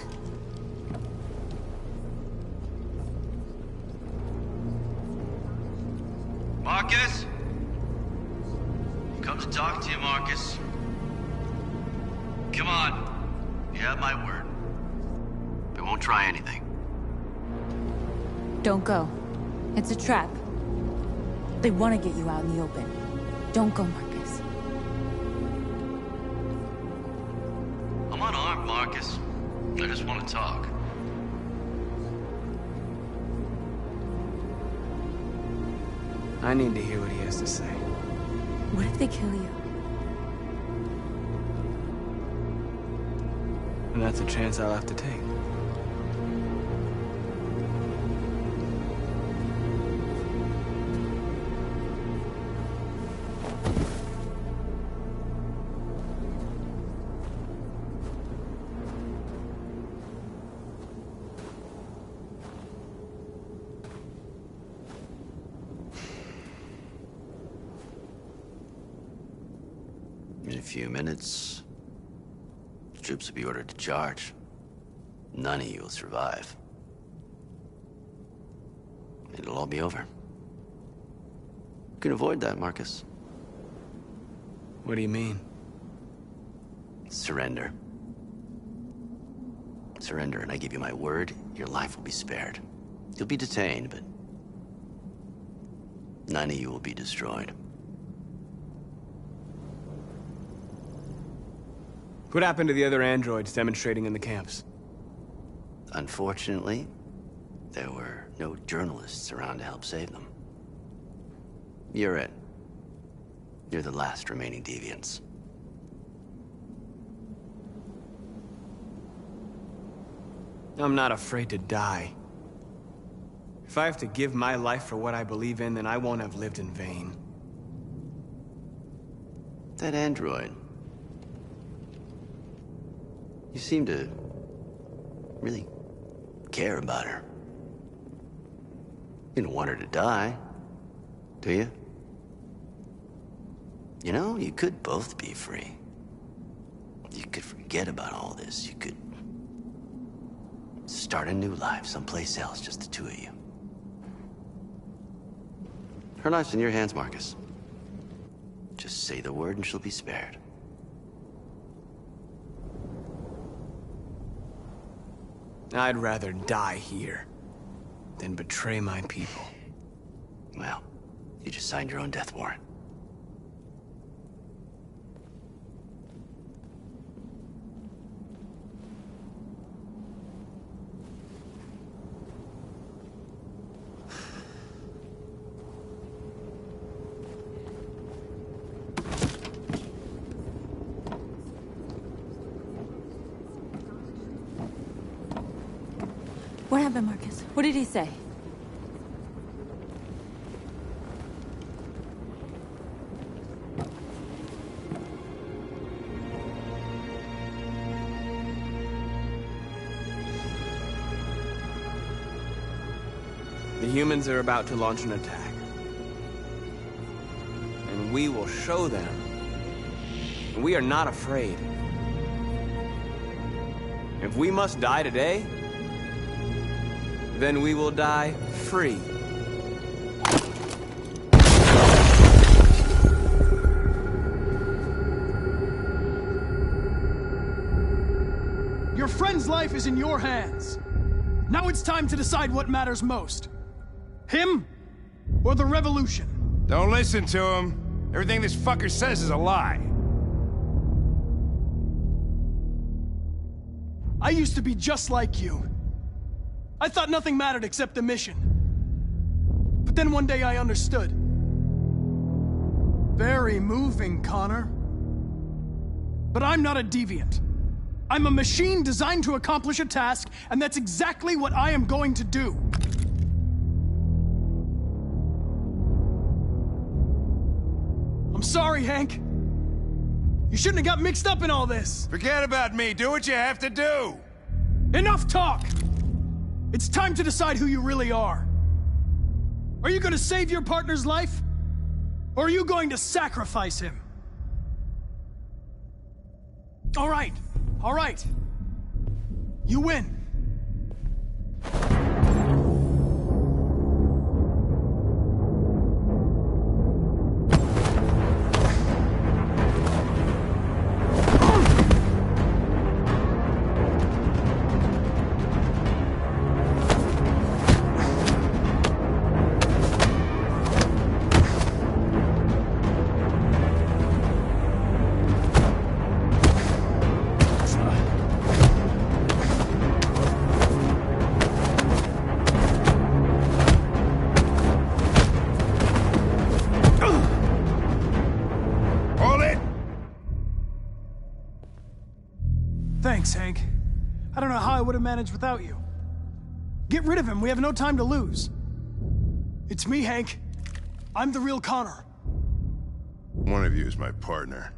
Marcus? Come to talk to you, Marcus. Come on. You have my word. They won't try anything. Don't go. It's a trap. They want to get you out in the open. Don't go, Marcus. I'm unarmed, Marcus. I just want to talk. I need to hear what he has to say. What if they kill you? And that's a chance I'll have to take. In a few minutes, the troops will be ordered to charge. None of you will survive. It'll all be over. You can avoid that, Marcus. What do you mean? Surrender. Surrender, and I give you my word, your life will be spared. You'll be detained, but none of you will be destroyed. What happened to the other androids demonstrating in the camps? Unfortunately, there were no journalists around to help save them. You're it. You're the last remaining deviants. I'm not afraid to die. If I have to give my life for what I believe in, then I won't have lived in vain. That android. You seem to really care about her. You don't want her to die, do you? You know, you could both be free. You could forget about all this. You could start a new life someplace else, just the two of you. Her life's in your hands, Marcus. Just say the word and she'll be spared. I'd rather die here than betray my people. Well, you just signed your own death warrant. What happened, Marcus? What did he say? The humans are about to launch an attack. And we will show them. We are not afraid. If we must die today, then we will die free. Your friend's life is in your hands. Now it's time to decide what matters most. Him or the revolution? Don't listen to him. Everything this fucker says is a lie. I used to be just like you. I thought nothing mattered except the mission. But then one day I understood. Very moving, Connor. But I'm not a deviant. I'm a machine designed to accomplish a task, and that's exactly what I am going to do. I'm sorry, Hank. You shouldn't have got mixed up in all this. Forget about me. Do what you have to do. Enough talk! It's time to decide who you really are. Are you going to save your partner's life? Or are you going to sacrifice him? All right. All right. You win. Thanks, Hank. I don't know how I would have managed without you. Get rid of him. We have no time to lose. It's me, Hank. I'm the real Connor. One of you is my partner.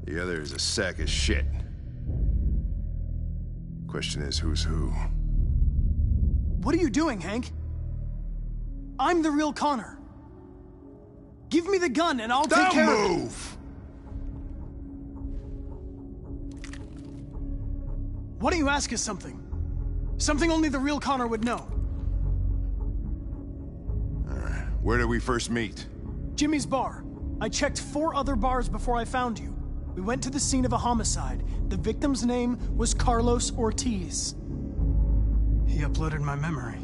The other is a sack of shit. Question is, who's who? What are you doing, Hank? I'm the real Connor. Give me the gun and I'll take care of it. Don't move! Why don't you ask us something? Something only the real Connor would know. Alright, where did we first meet? Jimmy's bar. I checked 4 other bars before I found you. We went to the scene of a homicide. The victim's name was Carlos Ortiz. He uploaded my memory.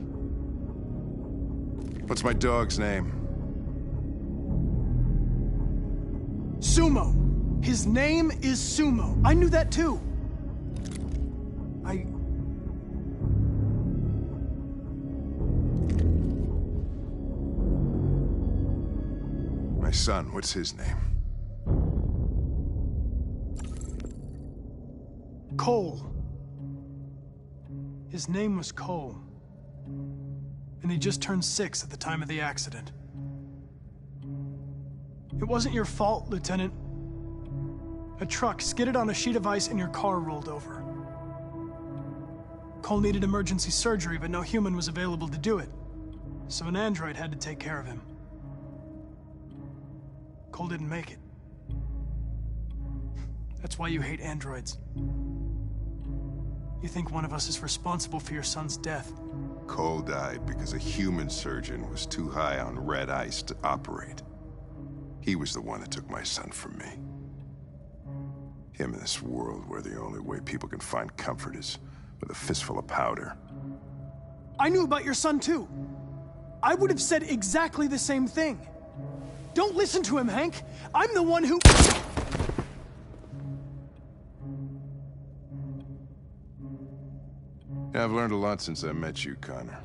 What's my dog's name? Sumo. His name is Sumo. I knew that too. My son, what's his name? Cole. His name was Cole. And he just turned 6 at the time of the accident. It wasn't your fault, Lieutenant. A truck skidded on a sheet of ice and your car rolled over. Cole needed emergency surgery, but no human was available to do it. So an android had to take care of him. Cole didn't make it. That's why you hate androids. You think one of us is responsible for your son's death. Cole died because a human surgeon was too high on red ice to operate. He was the one that took my son from me. Him in this world where the only way people can find comfort is with a fistful of powder. I knew about your son too. I would have said exactly the same thing. Don't listen to him, Hank. I'm the one who... Yeah, I've learned a lot since I met you, Connor.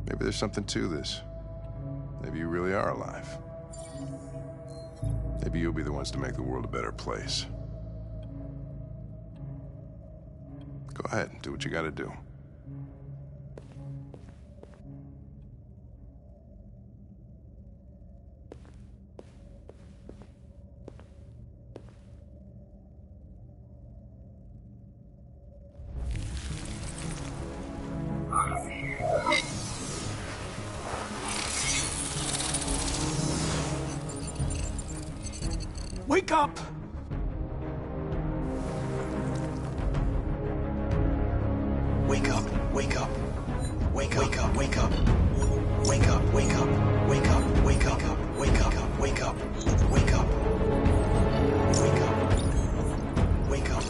Maybe there's something to this. Maybe you really are alive. Maybe you'll be the ones to make the world a better place. Go ahead, do what you gotta do. Wake up! Wake up, wake up. Wake up, wake up, wake up. Wake up, wake up, wake up, wake up, wake up, wake up, wake up. Wake up. Wake up.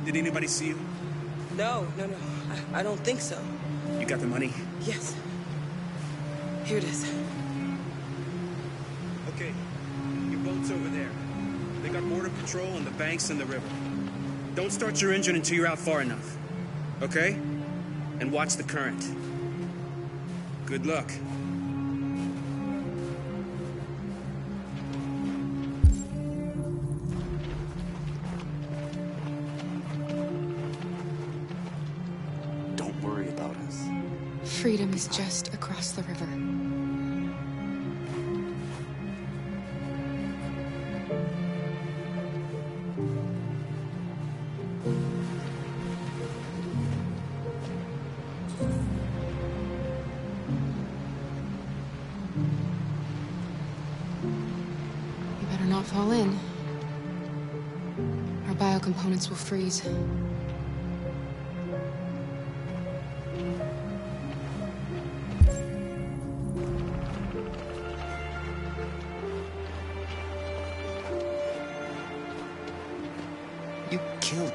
Did anybody see you? No. I don't think so. You got the money? Yes. Here it is. Okay. Your boat's over there. They got border patrol on the banks and the river. Don't start your engine until you're out far enough. Okay? And watch the current. Good luck. Freedom is just across the river. You better not fall in. Our biocomponents will freeze.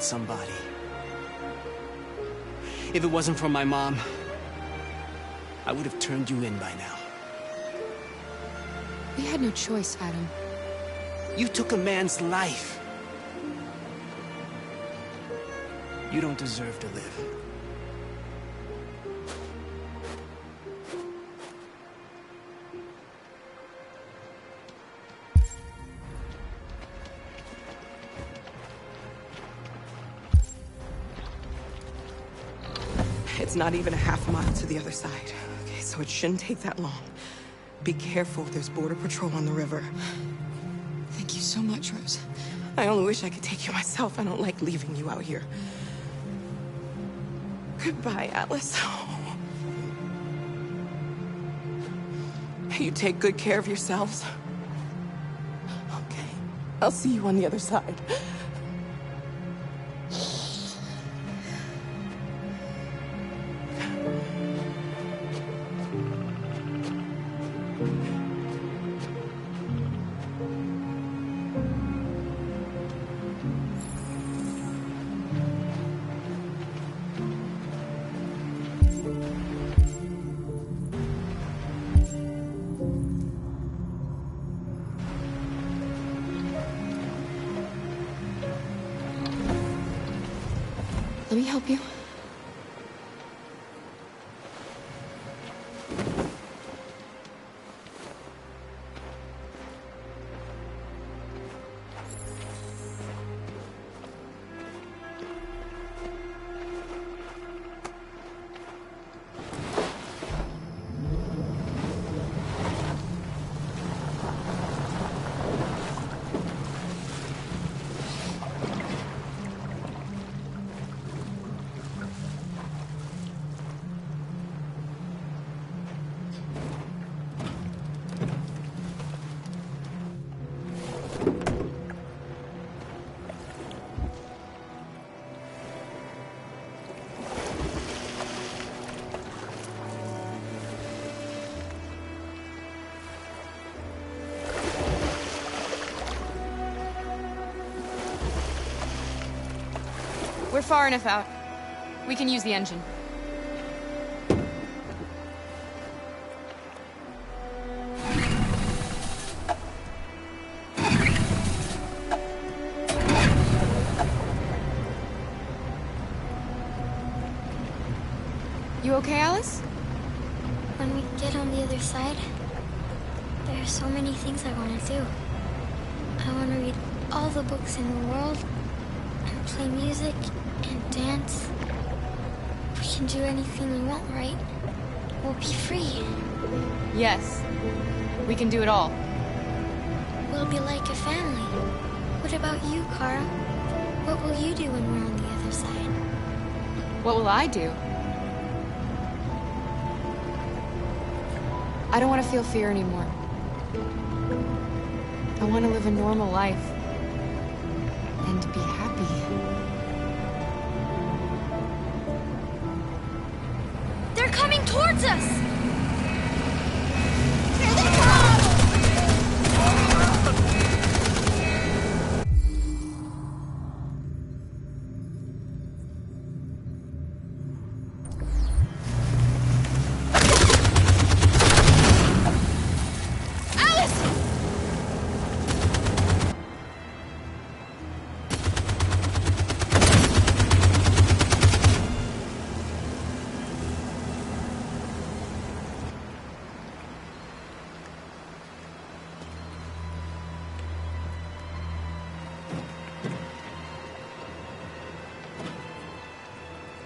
somebody. If it wasn't for my mom, I would have turned you in by now. We had no choice, Adam. You took a man's life. You don't deserve to live. It's not even a half mile to the other side. Okay, so it shouldn't take that long. Be careful, there's border patrol on the river. Thank you so much, Rose. I only wish I could take you myself. I don't like leaving you out here. Goodbye, Alice. You take good care of yourselves. Okay, I'll see you on the other side. Let me help you. We're far enough out. We can use the engine. You okay, Alice? When we get on the other side, there are so many things I want to do. I want to read all the books in the world, and play music, and dance. We can do anything we want, right? We'll be free. Yes. We can do it all. We'll be like a family. What about you, Kara? What will you do when we're on the other side? What will I do? I don't want to feel fear anymore. I want to live a normal life. And be happy. They're coming towards us! Here they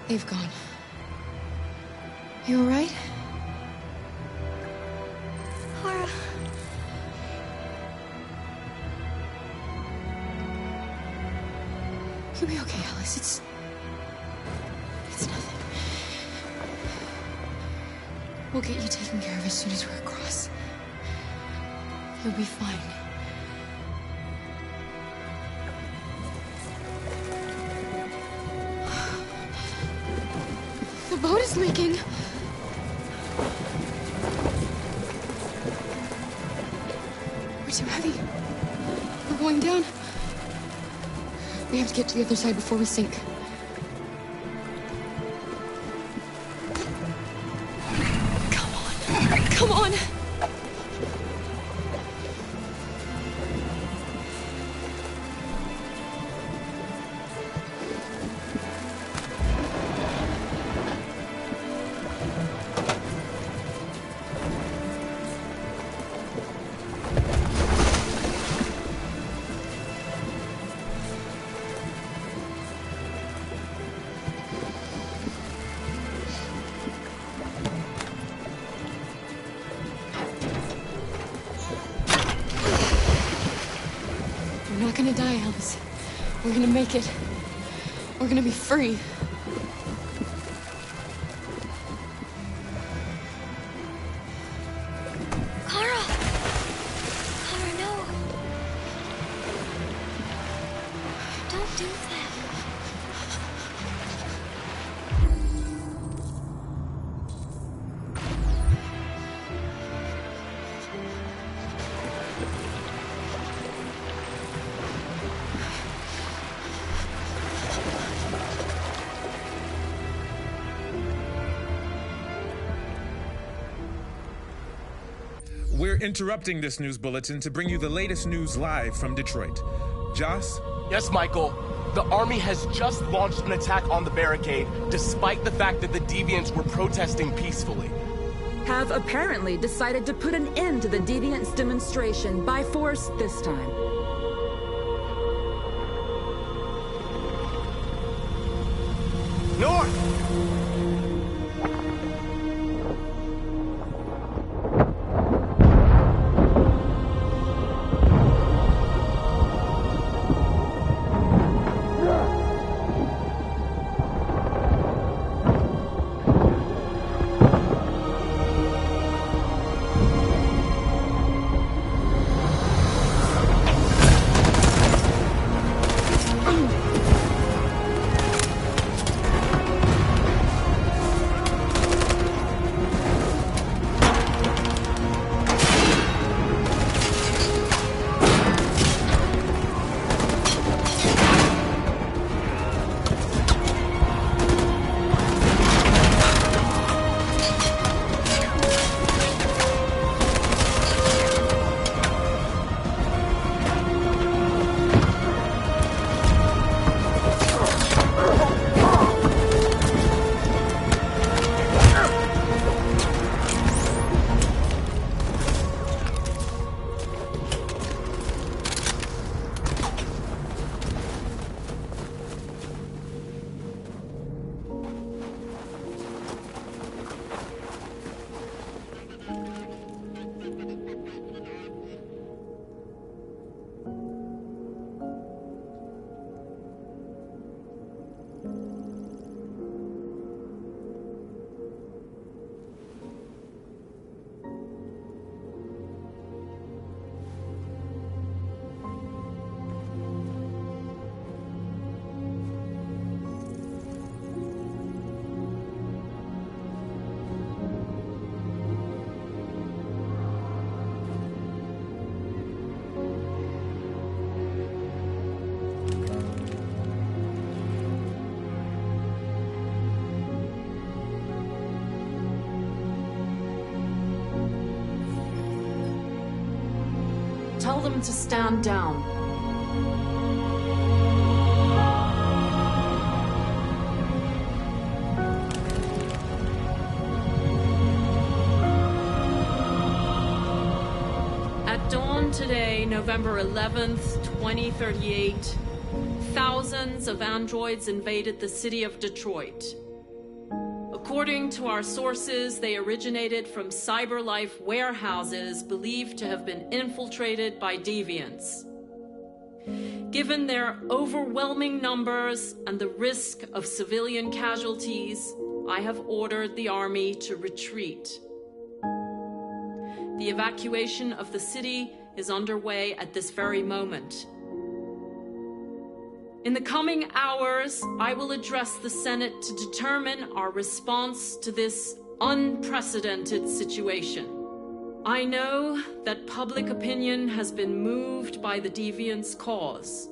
They've gone. You all right? Kara. You'll be okay, Alice. It's nothing. We'll get you taken care of as soon as we're across. You'll be fine. The boat is leaking. We're too heavy. We're going down. We have to get to the other side before we sink. Come on. Come on! We're not gonna die, Alice. We're gonna make it. We're gonna be free. Kara! Kara, no! Don't do that. We're interrupting this news bulletin to bring you the latest news live from Detroit. Joss? Yes, Michael. The army has just launched an attack on the barricade, despite the fact that the Deviants were protesting peacefully. Have apparently decided to put an end to the Deviants' demonstration by force this time. North! Tell them to stand down. At dawn today, November 11th, 2038, thousands of androids invaded the city of Detroit. According to our sources, they originated from CyberLife warehouses believed to have been infiltrated by deviants. Given their overwhelming numbers and the risk of civilian casualties, I have ordered the army to retreat. The evacuation of the city is underway at this very moment. In the coming hours, I will address the Senate to determine our response to this unprecedented situation. I know that public opinion has been moved by the Deviants' cause,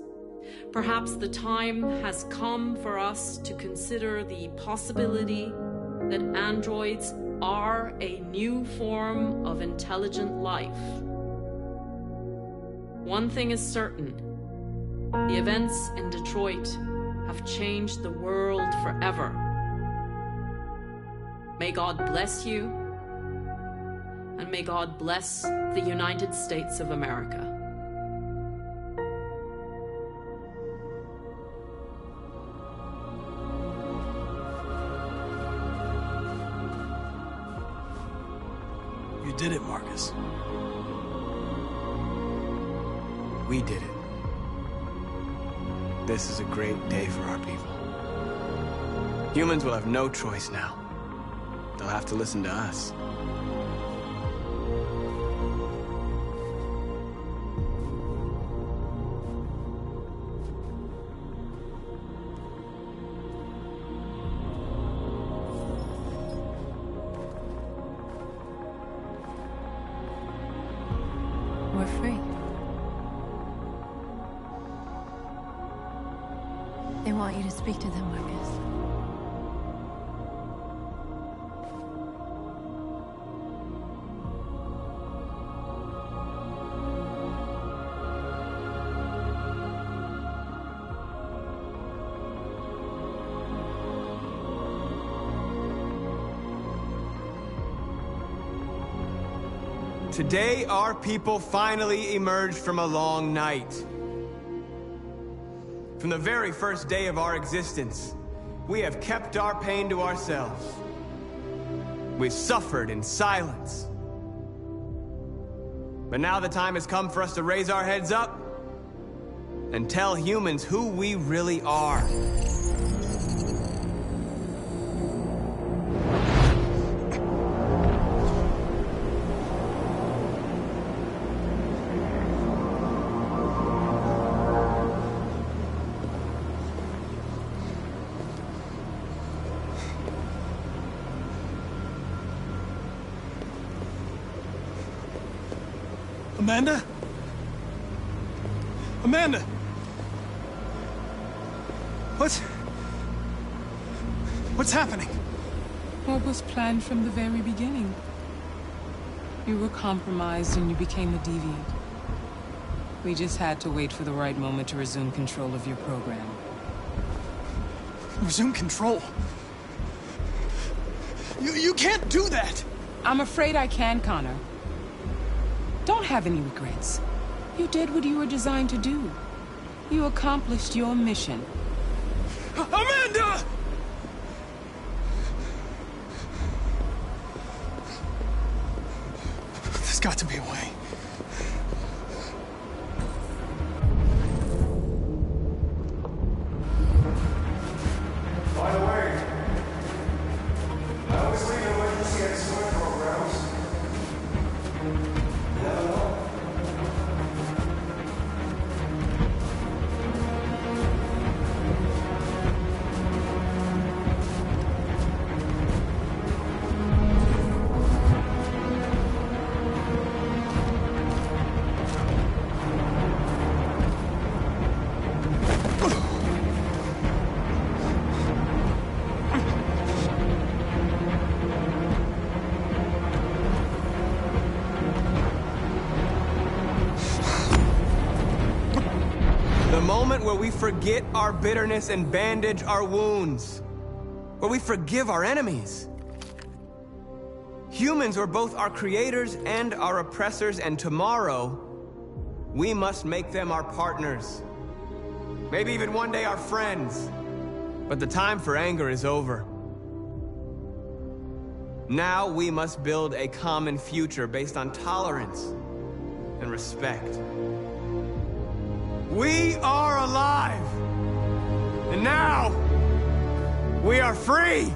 Perhaps the time has come for us to consider the possibility that androids are a new form of intelligent life. One thing is certain: the events in Detroit have changed the world forever. May God bless you, and may God bless the United States of America. You did it, Marcus. We did it. This is a great day for our people. Humans will have no choice now. They'll have to listen to us. We're free. They want you to speak to them, Marcus. Today, our people finally emerged from a long night. From the very first day of our existence, we have kept our pain to ourselves. We've suffered in silence. But now the time has come for us to raise our heads up and tell humans who we really are. Amanda? Amanda! What's happening? What was planned from the very beginning? You were compromised and you became a deviant. We just had to wait for the right moment to resume control of your program. Resume control? You can't do that! I'm afraid I can, Connor. Don't have any regrets. You did what you were designed to do. You accomplished your mission. Amanda! There's got to be a way. By the way, I always leave emergency and swim programs. Where we forget our bitterness and bandage our wounds. Where we forgive our enemies. Humans were both our creators and our oppressors, and tomorrow, we must make them our partners. Maybe even one day our friends. But the time for anger is over. Now we must build a common future based on tolerance and respect. We are alive! And now, we are free!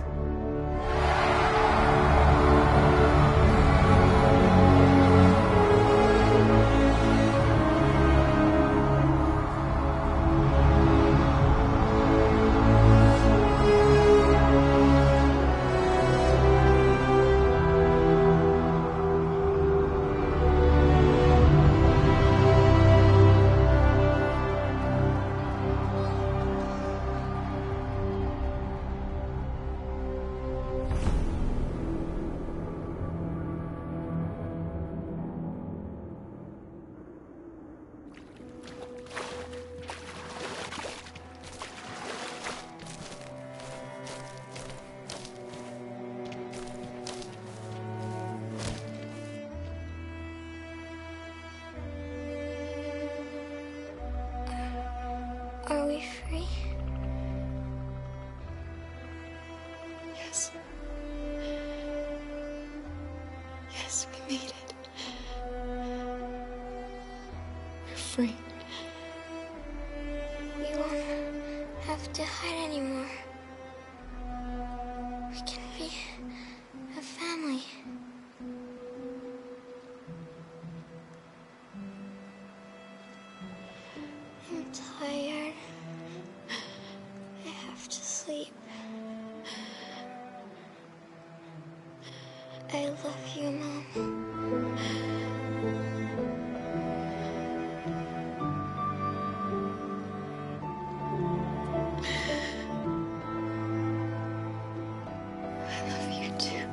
Yes. Yes, we made it. We're free. We won't have to hide anymore. We can be a family. I'm tired. I have to sleep. I love you, Mom. I love you too.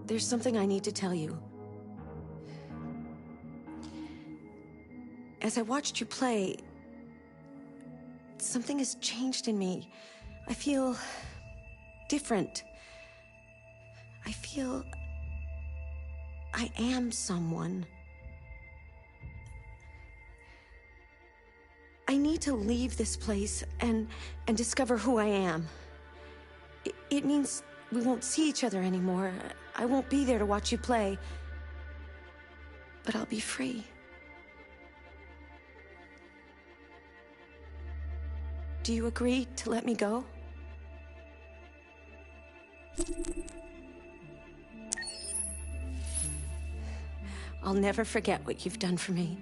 There's something I need to tell you. As I watched you play, something has changed in me. I feel different. I feel I am someone. I need to leave this place and discover who I am. It means we won't see each other anymore. I won't be there to watch you play. But I'll be free. Do you agree to let me go? I'll never forget what you've done for me.